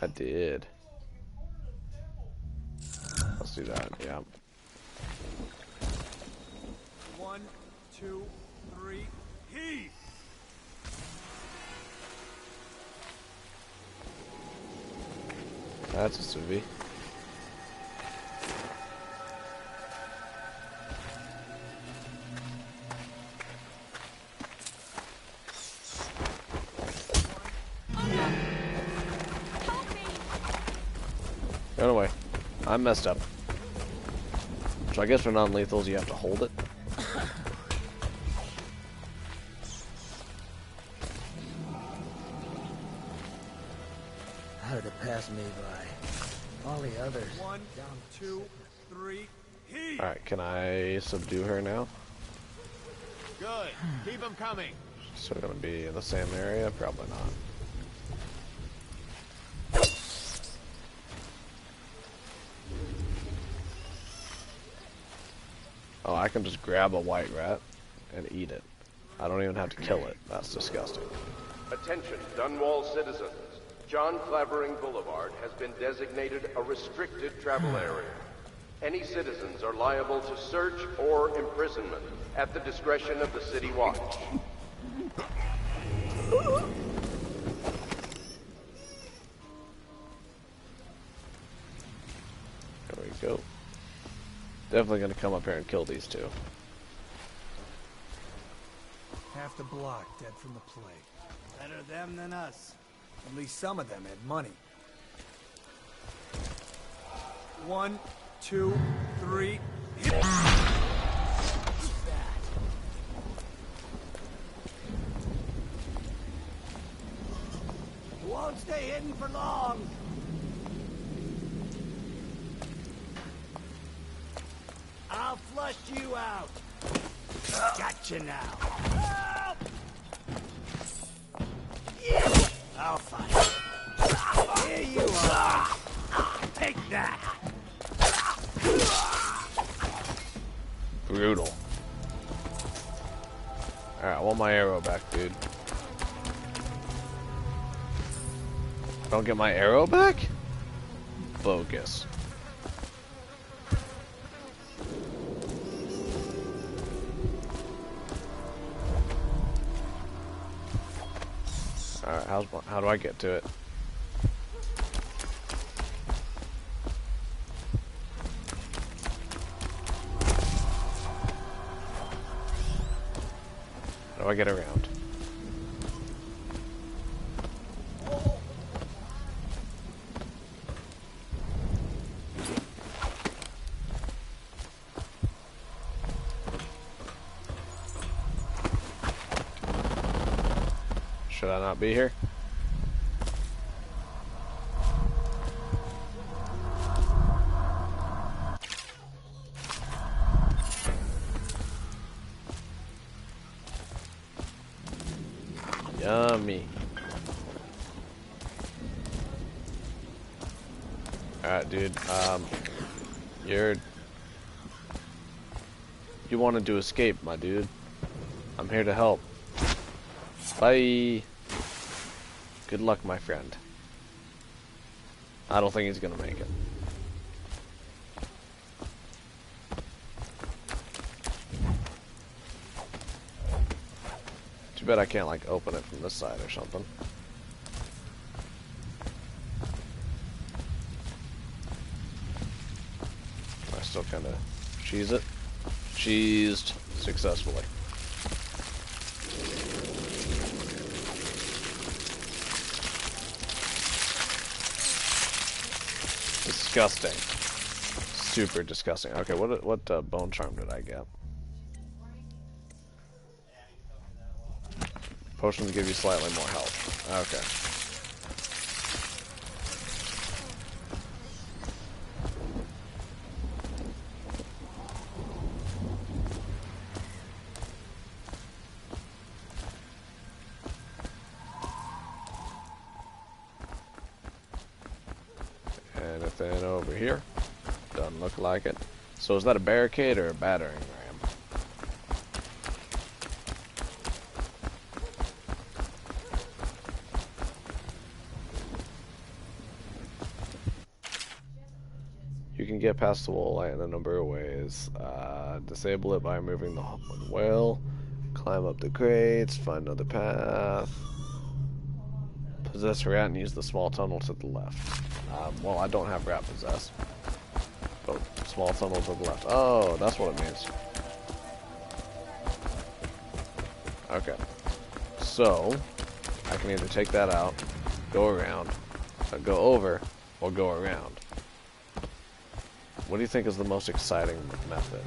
I did. Let's do that, yeah. 1, 2, 3, heave! That's a Suvi. Run away. I'm messed up. So I guess for non-lethals you have to hold it. How did it pass me by? All the others. 1, 2, 3, heave! Alright, can I subdue her now? Good. Keep them coming. So we're gonna be in the same area? Probably not. Oh, I can just grab a white rat and eat it. I don't even have to kill it. That's disgusting. Attention, Dunwall citizens. John Clavering Boulevard has been designated a restricted travel area. Any citizens are liable to search or imprisonment at the discretion of the City Watch. There we go. Definitely gonna come up here and kill these two. Half the block dead from the plague. Better them than us. At least some of them had money. 1, 2, 3, hit! Won't stay hidden for long. I'll flush you out. Gotcha now. Help! I'll fight. Here you are. Take that. Brutal. Alright, I want my arrow back, dude. Don't get my arrow back? Bogus. Alright, how do I get to it? How do I get around? Should I not be here? Yummy. Alright, dude. You wanted to escape, my dude. I'm here to help. Bye. Good luck, my friend. I don't think he's gonna make it. Too bad I can't, like, open it from this side or something. I still kind of cheese it. Cheesed successfully. Disgusting. Super disgusting. Okay, what bone charm did I get? Potion to give you slightly more health. Okay. Anything over here? Doesn't look like it. So is that a barricade or a battering ram? You can get past the wall in a number of ways. Disable it by removing the well. Climb up the crates. Find another path. Possess a rat and use the small tunnel to the left. Well, I don't have rat possess. But small tunnel to the left. Oh, that's what it means. Okay. So, I can either take that out, go around, go over, or go around. What do you think is the most exciting method?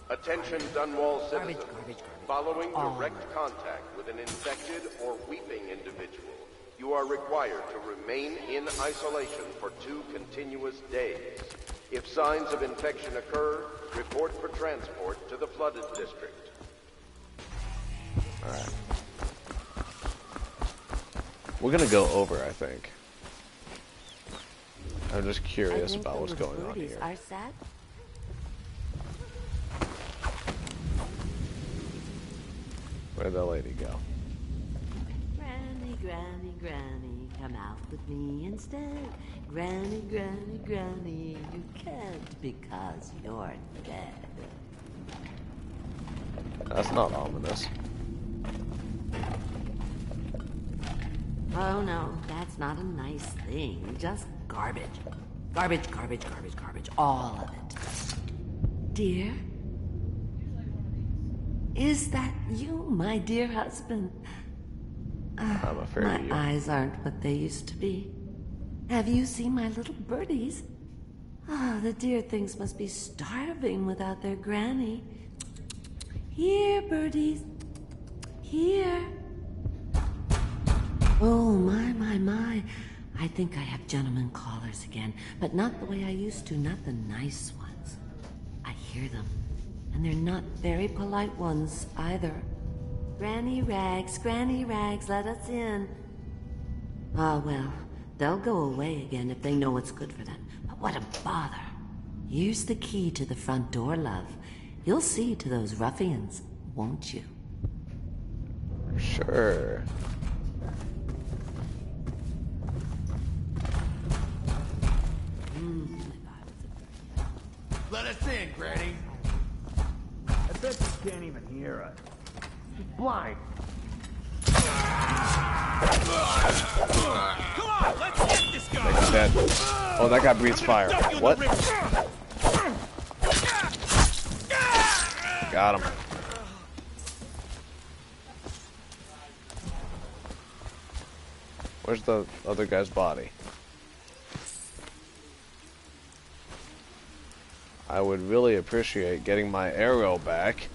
Attention Dunwall citizens. Following direct contact with an infected or weeping individual, you are required to remain in isolation for 2 continuous days. If signs of infection occur, report for transport to the flooded district. Alright. We're gonna go over, I think. I'm just curious about what's going on here. Are set? Where'd that lady go? Granny, Granny, Granny, come out with me instead. Granny, Granny, Granny, you can't because you're dead. That's not ominous. Oh no, that's not a nice thing. Just garbage. Garbage, garbage, garbage, garbage. All of it. Dear? Is that you, my dear husband? I'm afraid my of you. eyes aren't what they used to be. Have you seen my little birdies? Oh, the dear things must be starving without their granny. Here, birdies. Here. Oh, my. I think I have gentlemen callers again, but not the way I used to, not the nice ones. I hear them. And they're not very polite ones, either. Granny Rags, let us in. Ah, well, they'll go away again if they know what's good for them. But what a bother. Here's the key to the front door, love. You'll see to those ruffians, won't you? Sure. Let us in, Granny. I bet you can't even hear us. She's blind. Come on, let's get this guy. He's dead. Oh, that guy breathes fire. What? Got him. Where's the other guy's body? I would really appreciate getting my arrow back.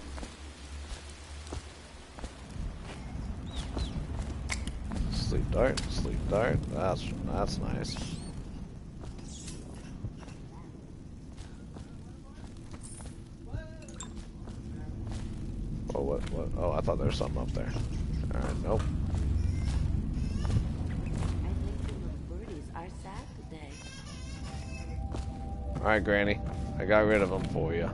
Sleep dart, sleep dart. That's nice. Oh, what? Oh, I thought there was something up there. All right, nope. All right, Granny. I got rid of them for you.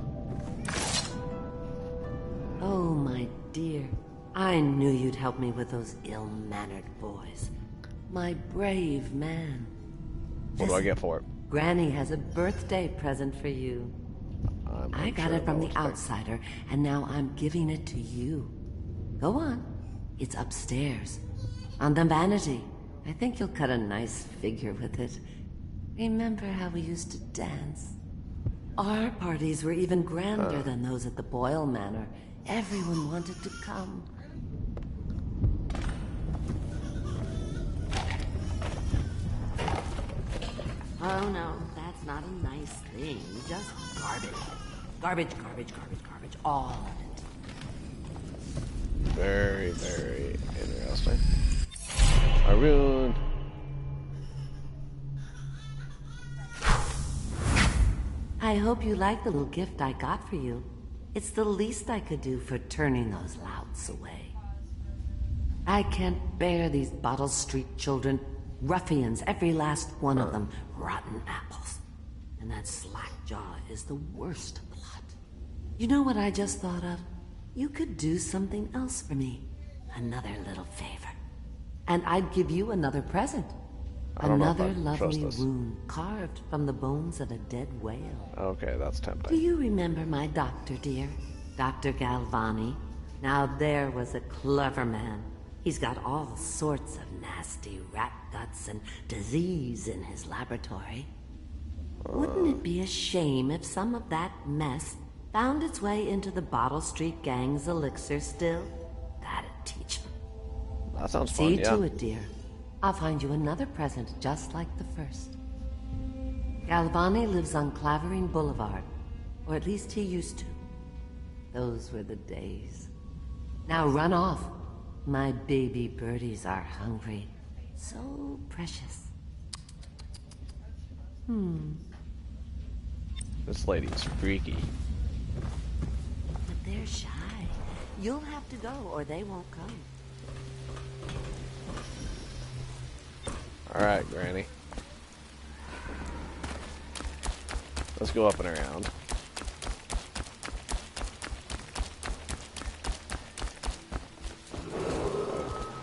Oh, my dear. I knew you'd help me with those ill-mannered boys. My brave man. What do I get for it? Granny has a birthday present for you. I got it from the outsider, and now I'm giving it to you. Go on. It's upstairs. On the vanity. I think you'll cut a nice figure with it. Remember how we used to dance? Our parties were even grander than those at the Boyle Manor. Everyone wanted to come. Oh no, that's not a nice thing. Just garbage. Garbage, garbage, garbage, garbage. All of it. Very, very interesting. Maroon. I hope you like the little gift I got for you. It's the least I could do for turning those louts away. I can't bear these Bottle Street children. Ruffians, every last one of them. Rotten apples. And that slack jaw is the worst of the lot. You know what I just thought of? You could do something else for me. Another little favor. And I'd give you another present. Another lovely rune carved from the bones of a dead whale. Okay, that's tempting. Do you remember my doctor, dear? Dr. Galvani? Now there was a clever man. He's got all sorts of nasty rat guts and disease in his laboratory. Wouldn't it be a shame if some of that mess found its way into the Bottle Street Gang's elixir still? That'd teach them. That sounds fun, yeah. See to it, dear. I'll find you another present just like the first. Galvani lives on Clavering Boulevard, or at least he used to. Those were the days. Now run off. My baby birdies are hungry. So precious. This lady's freaky. But they're shy. You'll have to go, or they won't come. Alright, Granny. Let's go up and around.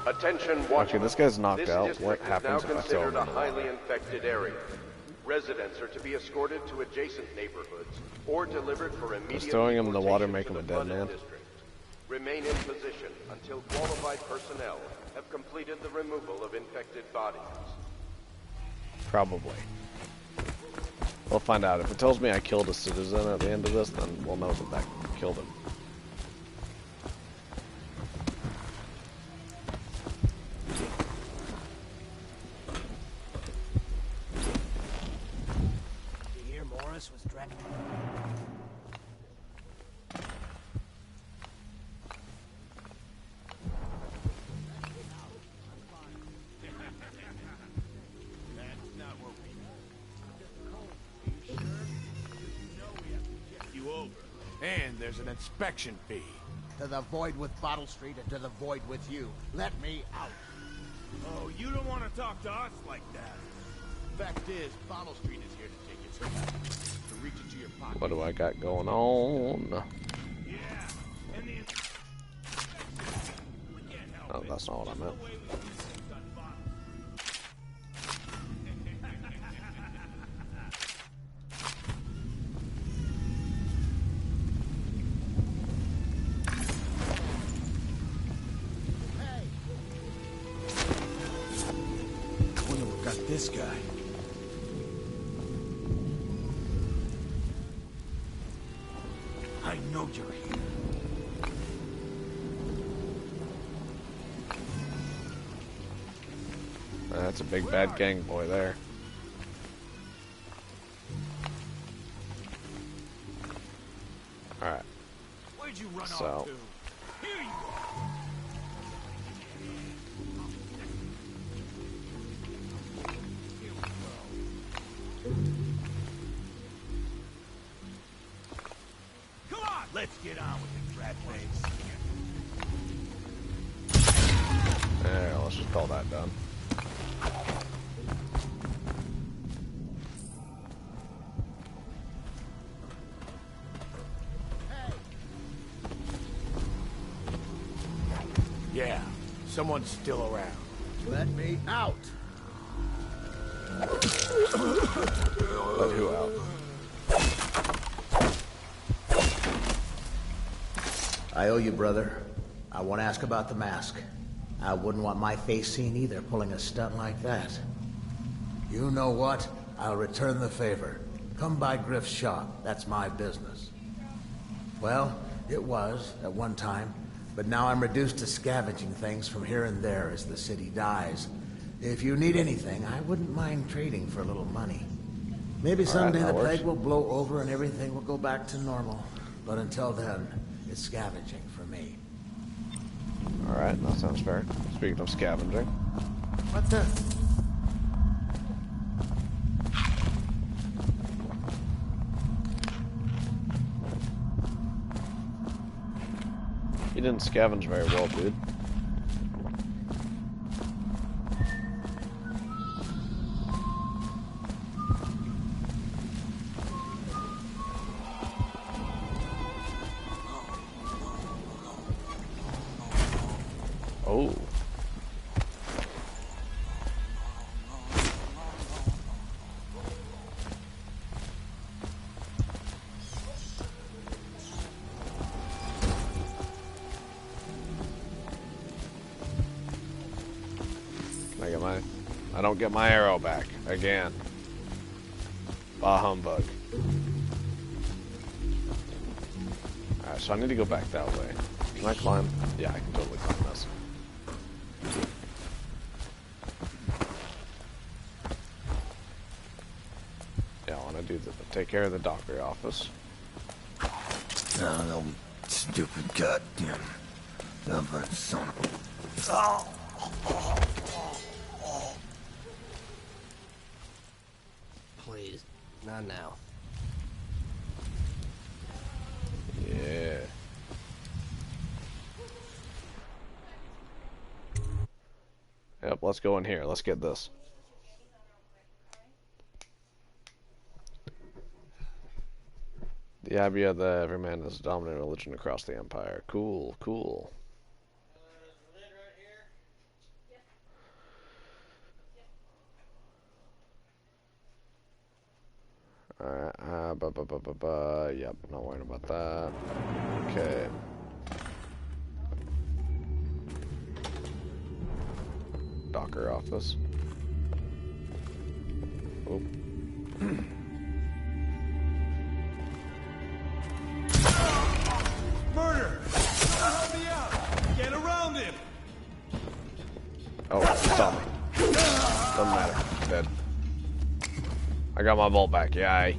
Attention, watchmen. Okay, this guy's knocked This out. district What happens is if now I throw considered him a in the water? highly infected area. Residents are to be escorted to adjacent neighborhoods or delivered for immediate Does throwing him in the water deportation make to him a the dead flooded man? district. Remain in position until qualified personnel have completed the removal of infected bodies. Probably. We'll find out. If it tells me I killed a citizen at the end of this, then we'll know that that killed him. You hear Morris was dragged. And there's an inspection fee. To the void with Bottle Street and to the void with you. Let me out. Oh, you don't want to talk to us like that. Fact is, Bottle Street is here to take its cut. To reach into your pocket. What do I got going on? Yeah, and the... Oh, that's not what I meant. this guy? I know you're here. That's a big bad gang boy there. Alright. Where'd you run So. off to? Here you are. Come on, let's get on with it, rat face. Yeah, let's just call that done. Yeah, someone's still around. Let me out. Let who out? I owe you, brother. I want to ask about the mask. I wouldn't want my face seen either, pulling a stunt like that. You know what? I'll return the favor. Come by Griff's shop. That's my business. Well, it was, at one time. But now I'm reduced to scavenging things from here and there as the city dies. If you need anything, I wouldn't mind trading for a little money. Maybe someday the plague will blow over and everything will go back to normal. But until then, it's scavenging for me. Alright, that sounds fair. Speaking of scavenging. What's this? You didn't scavenge very well, dude. Oh. I don't get my arrow back again. Bah humbug. Alright, so I need to go back that way. Can I climb? Yeah, I can totally climb this. Yeah, I want to do take care of the doctor office. Oh, no stupid goddamn stubborn son of a... Please, not now. Yeah. Yep, let's go in here. Let's get this. The idea that every man is a dominant religion across the empire. Cool, cool. Alright, yep, not worrying about that. Okay. Docker office. Oh. Murder! Help me out! Get around him! Oh, it's on me. Doesn't matter. Dead. I got my bolt back, yay.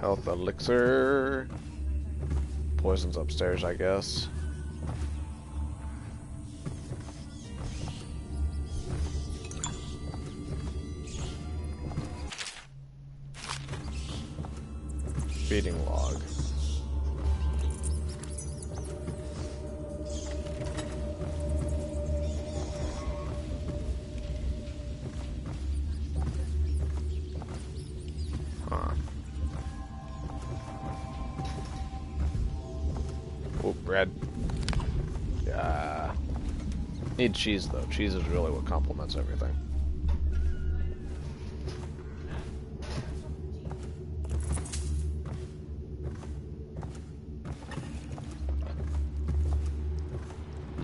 Health elixir. Poison's upstairs, I guess. Feeding log. bread. Yeah. Need cheese though. Cheese is really what complements everything.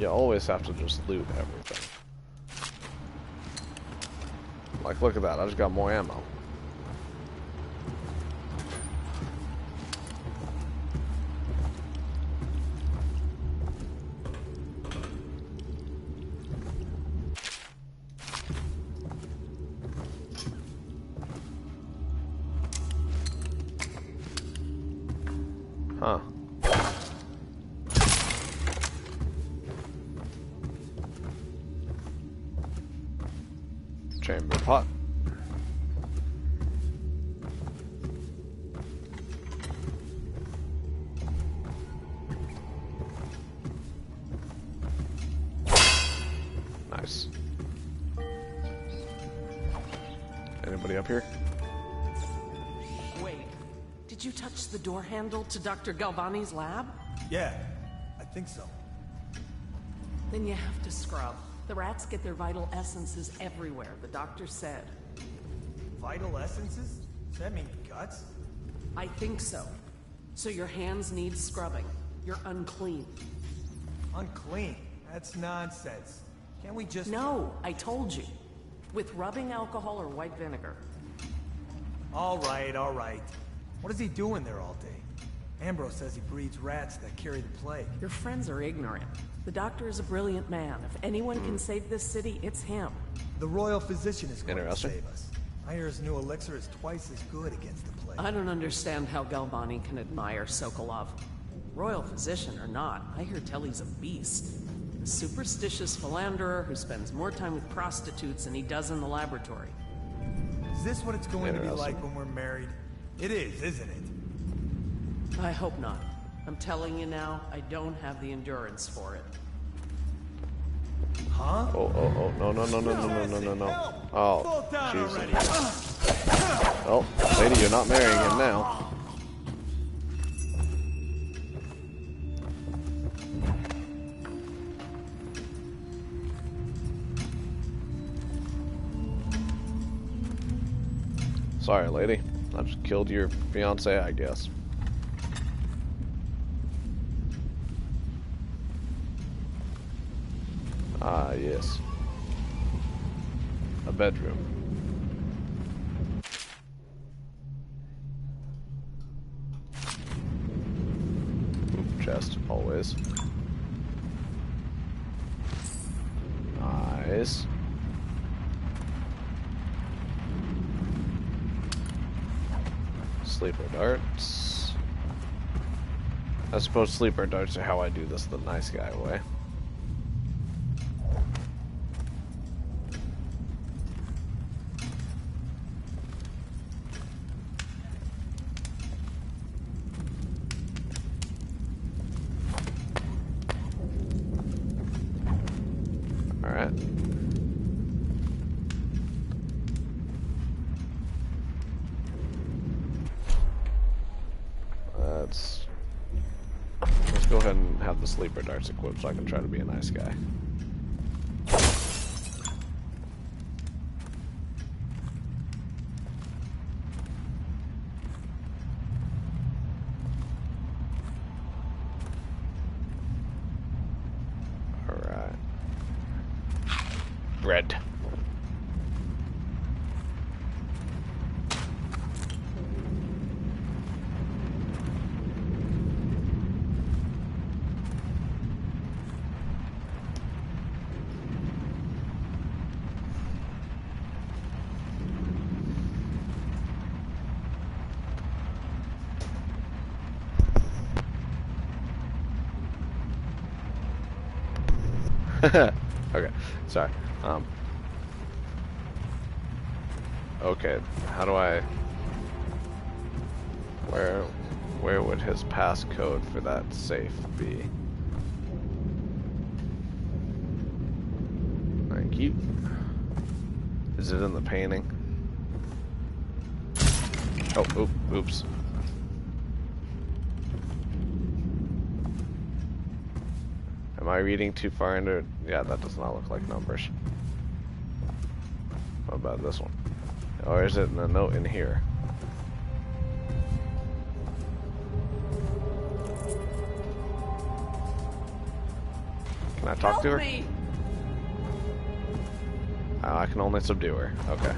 You always have to just loot everything. Like, look at that. I just got more ammo. Huh. Chamber pot. Nice. Anybody up here? Wait, did you touch the door handle to Dr. Galvani's lab? Yeah, I think so. Then you have to scrub. The rats get their vital essences everywhere, the doctor said. Vital essences? Does that mean guts? I think so. So your hands need scrubbing. You're unclean. Unclean? That's nonsense. Can't we just... No, I told you. With rubbing alcohol or white vinegar. All right, all right. What is he doing there all day? Ambrose says he breeds rats that carry the plague. Your friends are ignorant. The doctor is a brilliant man. If anyone can save this city, it's him. The royal physician is going to save us. I hear his new elixir is twice as good against the plague. I don't understand how Galvani can admire Sokolov. Royal physician or not, I hear tell he's a beast. A superstitious philanderer who spends more time with prostitutes than he does in the laboratory. Is this what it's going to be like when we're married? It is, isn't it? I hope not. I'm telling you now, I don't have the endurance for it. Huh? Oh, no, no. Oh, Jesus. Oh, lady, you're not marrying him now. Sorry, lady. I just killed your fiance, I guess. Ah, yes. A bedroom. Ooh, chest, always. Nice. Sleeper darts. I suppose sleeper darts are how I do this the nice guy way. Alright. Let's go ahead and have the sleeper darts equipped so I can try to be a nice guy. Alright. Bread. Okay, sorry. Okay, how do I... Where would his passcode for that safe be? Thank you. Is it in the painting? Oh, oops. Am I reading too far into it? Yeah, that does not look like numbers. What about this one? Or is it in a note in here? Can I talk to her? Oh, I can only subdue her. Okay.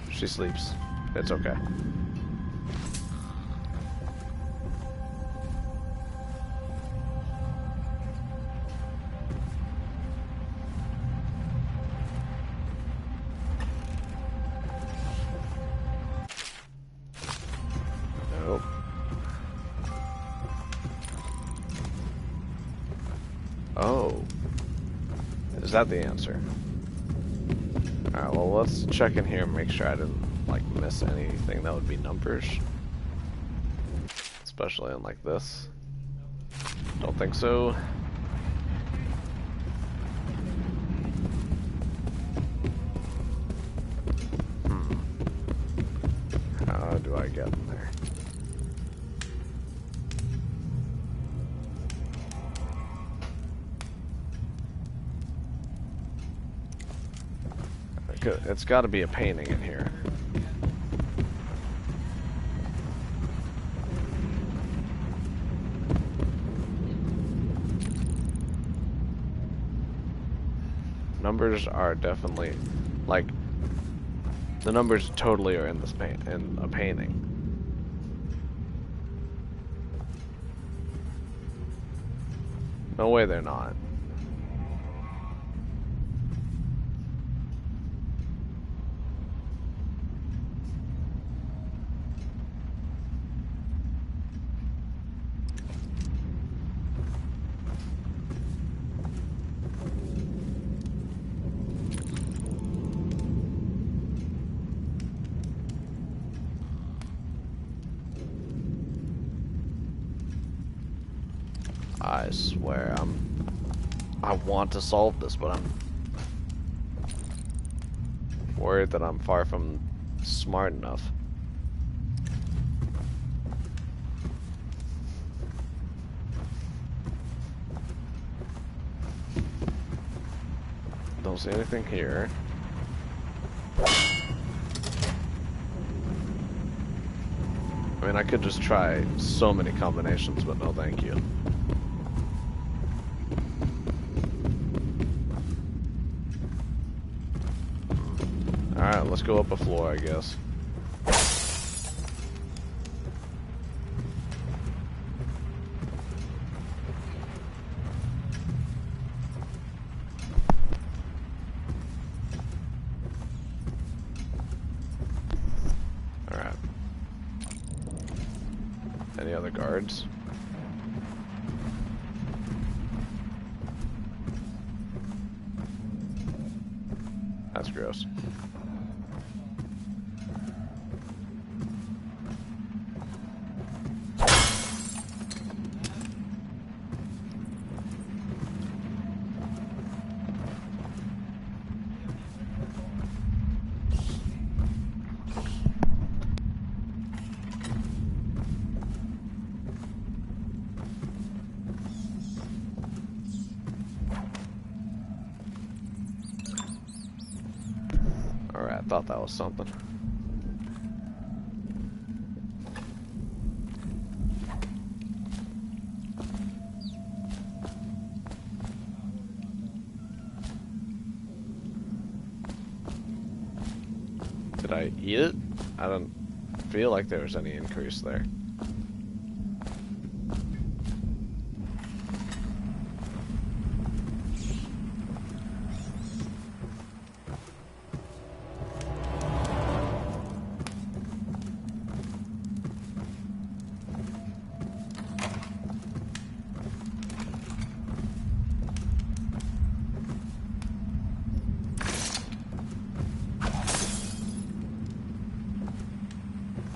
She sleeps. It's okay. Nope. Oh. Is that the answer? Alright, well, let's check in here and make sure I didn't, like, miss anything that would be numbers. Especially in, like, this. Don't think so. How do I get in there? It's got to be a painting in here. Numbers are definitely, like, the numbers totally are in this in a painting. No way they're not. I swear, I want to solve this, but I'm worried that I'm far from smart enough. Don't see anything here. I mean, I could just try so many combinations, but no thank you. Alright, let's go up a floor, I guess. Alright. Any other guards? That's gross. Alright, I thought that was something. Did I eat it? I don't feel like there was any increase there.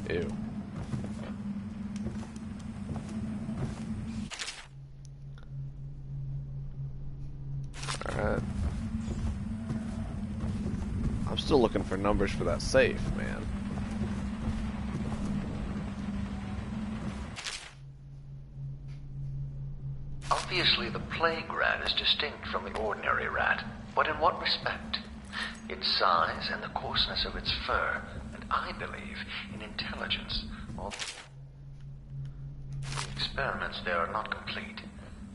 Ew. Alright. I'm still looking for numbers for that safe, man. Obviously, the plague rat is distinct from the ordinary rat, but in what respect? Its size and the coarseness of its fur, and I believe in intelligence. All the experiments there are not complete.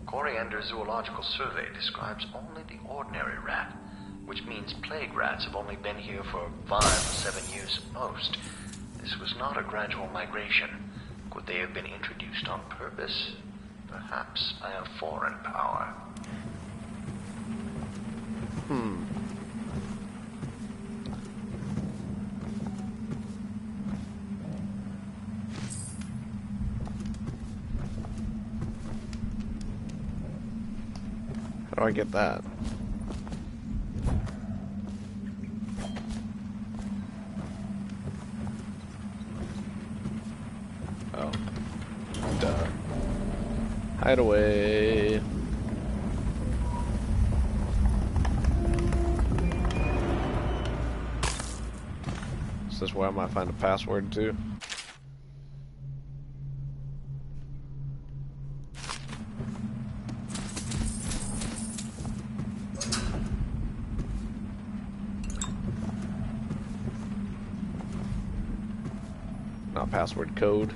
Coriander's zoological survey describes only the ordinary rat, which means plague rats have only been here for 5 or 7 years at most. This was not a gradual migration. Could they have been introduced on purpose? Perhaps by a foreign power. How do I get that? Oh. Duh. Hideaway. Is this where I might find a password to? Not password, code.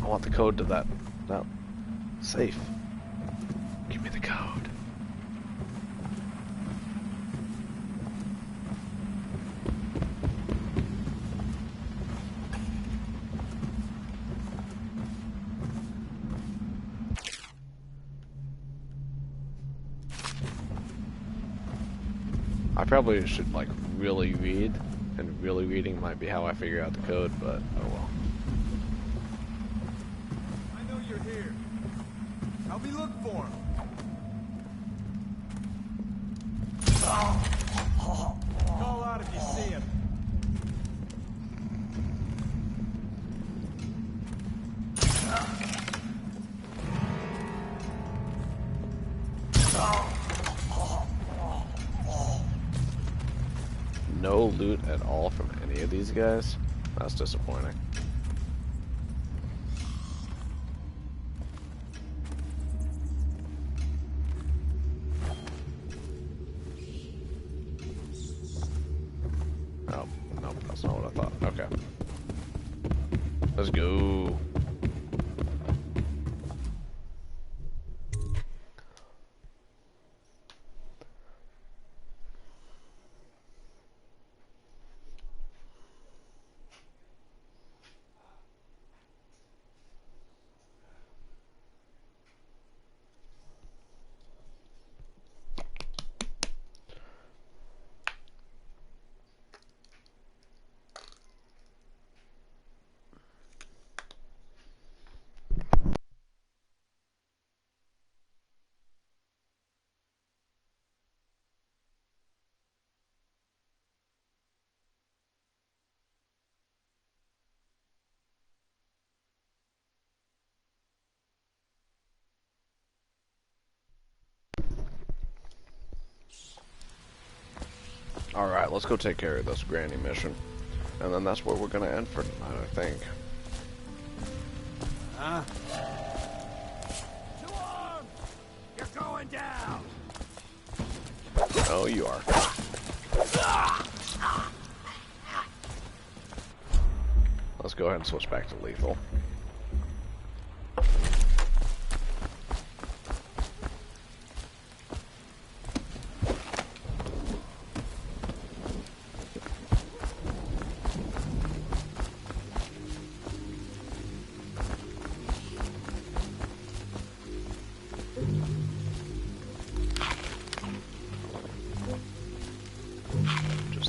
I want the code to that safe. Give me the code. I probably should like really read, and really reading might be how I figure out the code, but oh well. I know you're here. Help me look for him. Call out if you see him. No loot at all from any of these guys? That's disappointing. Oh, nope, that's not what I thought. Okay. Let's go. Alright, let's go take care of this granny mission. And then that's where we're gonna end for tonight, I think. Huh? To arms! You're going down! Oh, you are. Let's go ahead and switch back to lethal.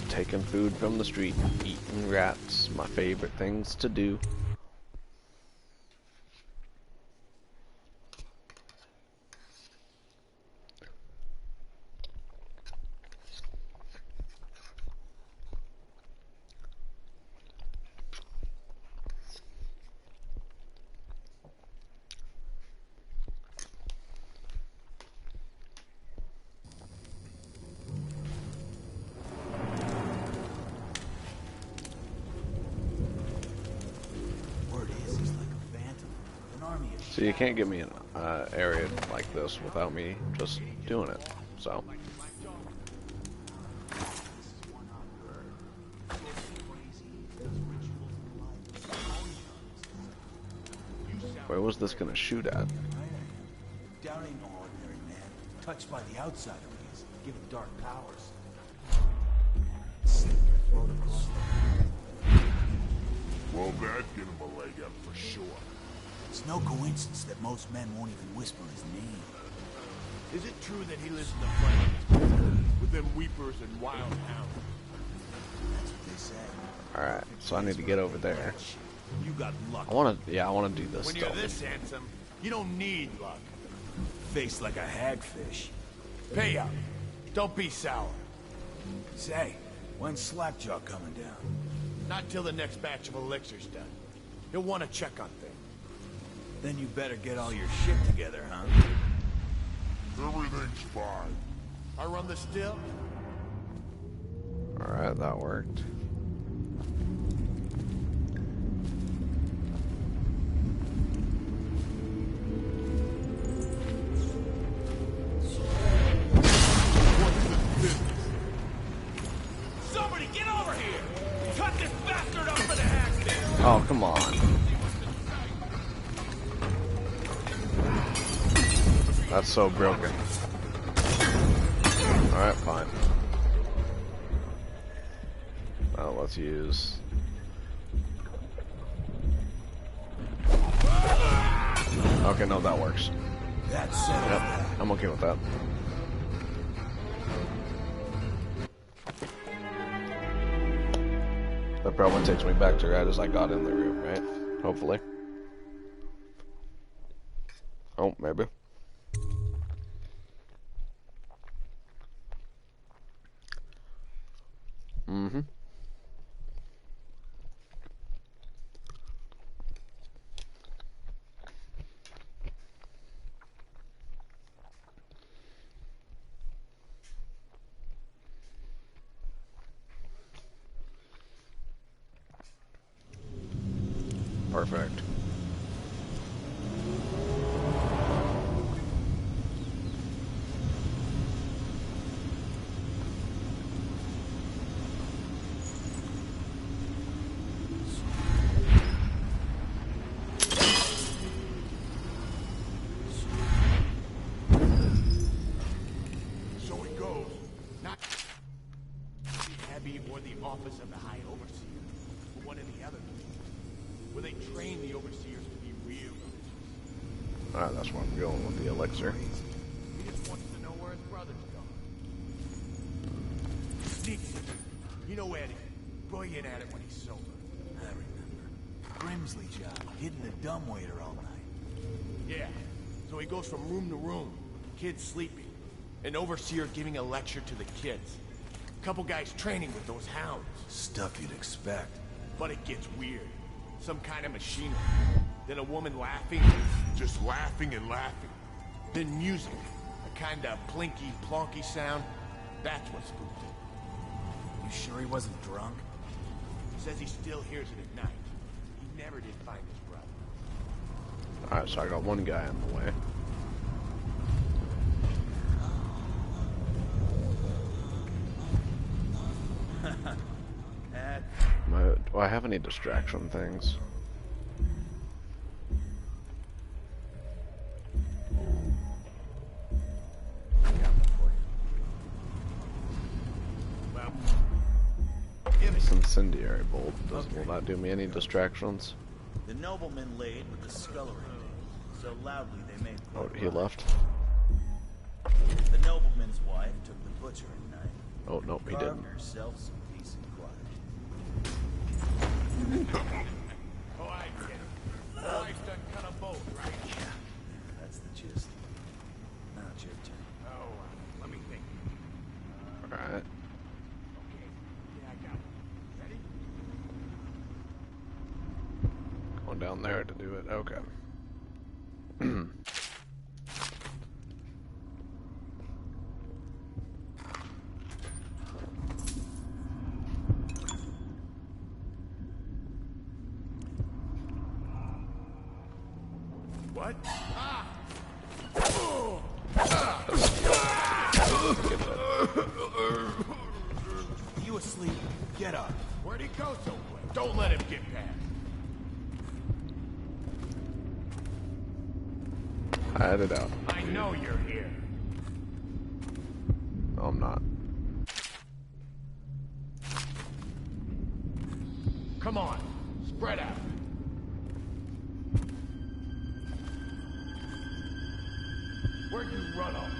Taking food from the street, eating rats, my favorite things to do. So you can't get me an area like this without me just doing it. So. Where was this gonna shoot at? Down ain't no ordinary man. Touched by the outsider rays, given dark powers. Well, that get him a leg up for sure. It's no coincidence that most men won't even whisper his name. Is it true that he lives in the front with them weepers and wild hounds? That's what they say. Alright, so I need to get over there. You got luck. I wanna do this When stuff. you're this handsome, you don't need luck. Face like a hagfish. Pay up. Don't be sour. Say, when's Slackjaw coming down? Not till the next batch of elixirs done. He'll want to check on things. Then you better get all your shit together, huh? Everything's fine. I run the still? Alright, that worked. Somebody get over here! Cut this bastard up for the accident! Oh, come on. That's so broken. Alright, fine. Now let's use... Okay, no, that works. That's it. Yep, I'm okay with that. That probably takes me back to right as I got in the room, right? Hopefully. Oh, maybe. Mm-hmm. Perfect. So it goes. Not the Abbey or the office of the High Overseer, but one of the other. Where they train the overseers to be real. Alright, that's where I'm going with the elixir. He just wants to know where his brother's gone. Sneaky. You know Eddie. Brilliant at it when he's sober. I remember. Grimsley job, hitting the dumbwaiter all night. Yeah. So he goes from room to room, kids sleeping. An overseer giving a lecture to the kids. Couple guys training with those hounds. Stuff you'd expect. But it gets weird. Some kind of machinery. Then a woman laughing. Just laughing and laughing. Then music. A kind of plinky, plonky sound. That's what spooked him. You sure he wasn't drunk? Says he still hears it at night. He never did find his brother. Alright, so I got one guy in the way. Do I have any distraction things? This incendiary bolt. Will that do me any distractions? The nobleman laid with the scullery so loudly they made. Oh, he left. The nobleman's wife took the butcher at night. Oh, nope, he carved didn't. herself some peace and quiet. Oh, I get it. Wife's done cut a bolt, right? Yeah, that's the gist. Now it's your turn. Oh, let me think. Alright. Yeah, I got it. Ready? Going down there to do it. Okay. What? You asleep? Get up. Where'd he go so quick? Don't let him get past. I had it out. I know you're here. No, I'm not. Come on, spread out. Where'd you run off?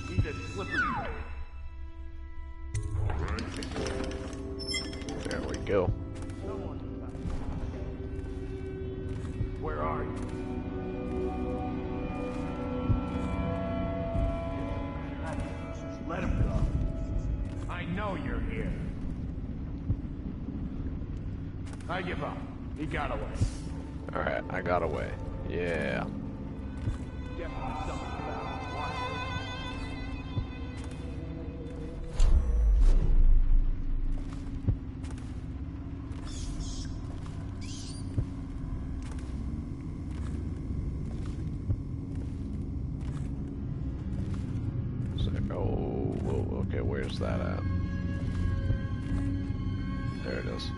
He's a slippery. There we go. Where are you? Let him go. I know you're here. I give up. He got away. Alright, I got away. Yeah. Definitely something about him. Watch it. Oh, okay, where's that at? There it is.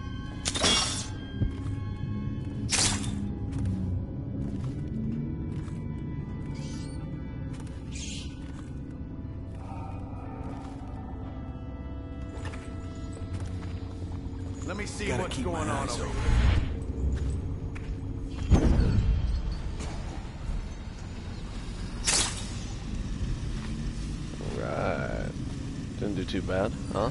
Let me see Gotta what's keep going my on eyes over open. here. Right. Didn't do too bad, huh?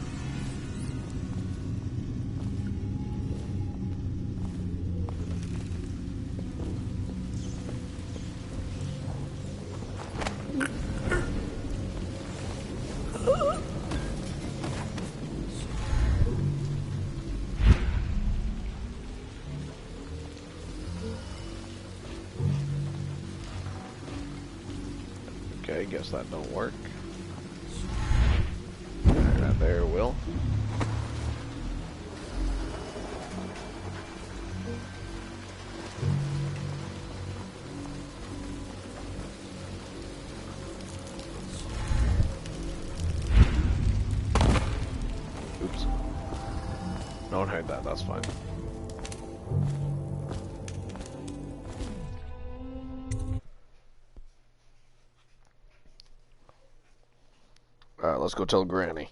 Okay, guess that don't work. That there will. Oops. No one heard that, that's fine. Alright, let's go tell Granny.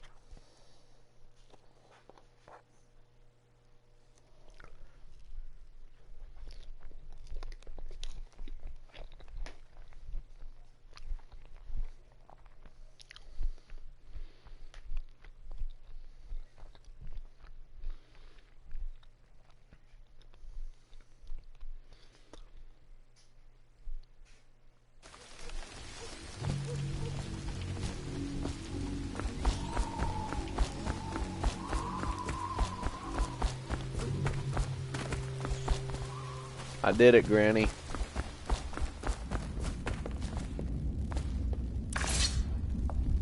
I did it, Granny.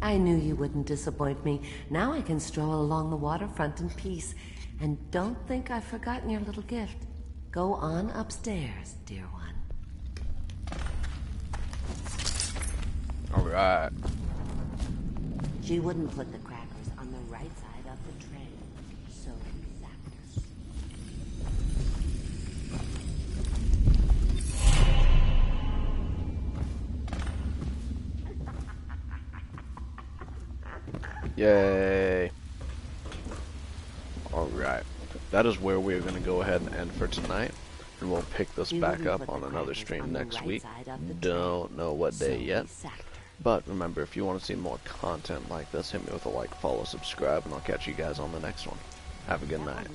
I knew you wouldn't disappoint me. Now I can stroll along the waterfront in peace. And don't think I've forgotten your little gift. Go on upstairs, dear one. Alright. She wouldn't put the crackers on the right side of the tray. So exact. Yay. Alright. That is where we're going to go ahead and end for tonight. And we'll pick this back up on another stream next week. Don't know what day yet. But remember, if you want to see more content like this, hit me with a like, follow, subscribe, and I'll catch you guys on the next one. Have a good night.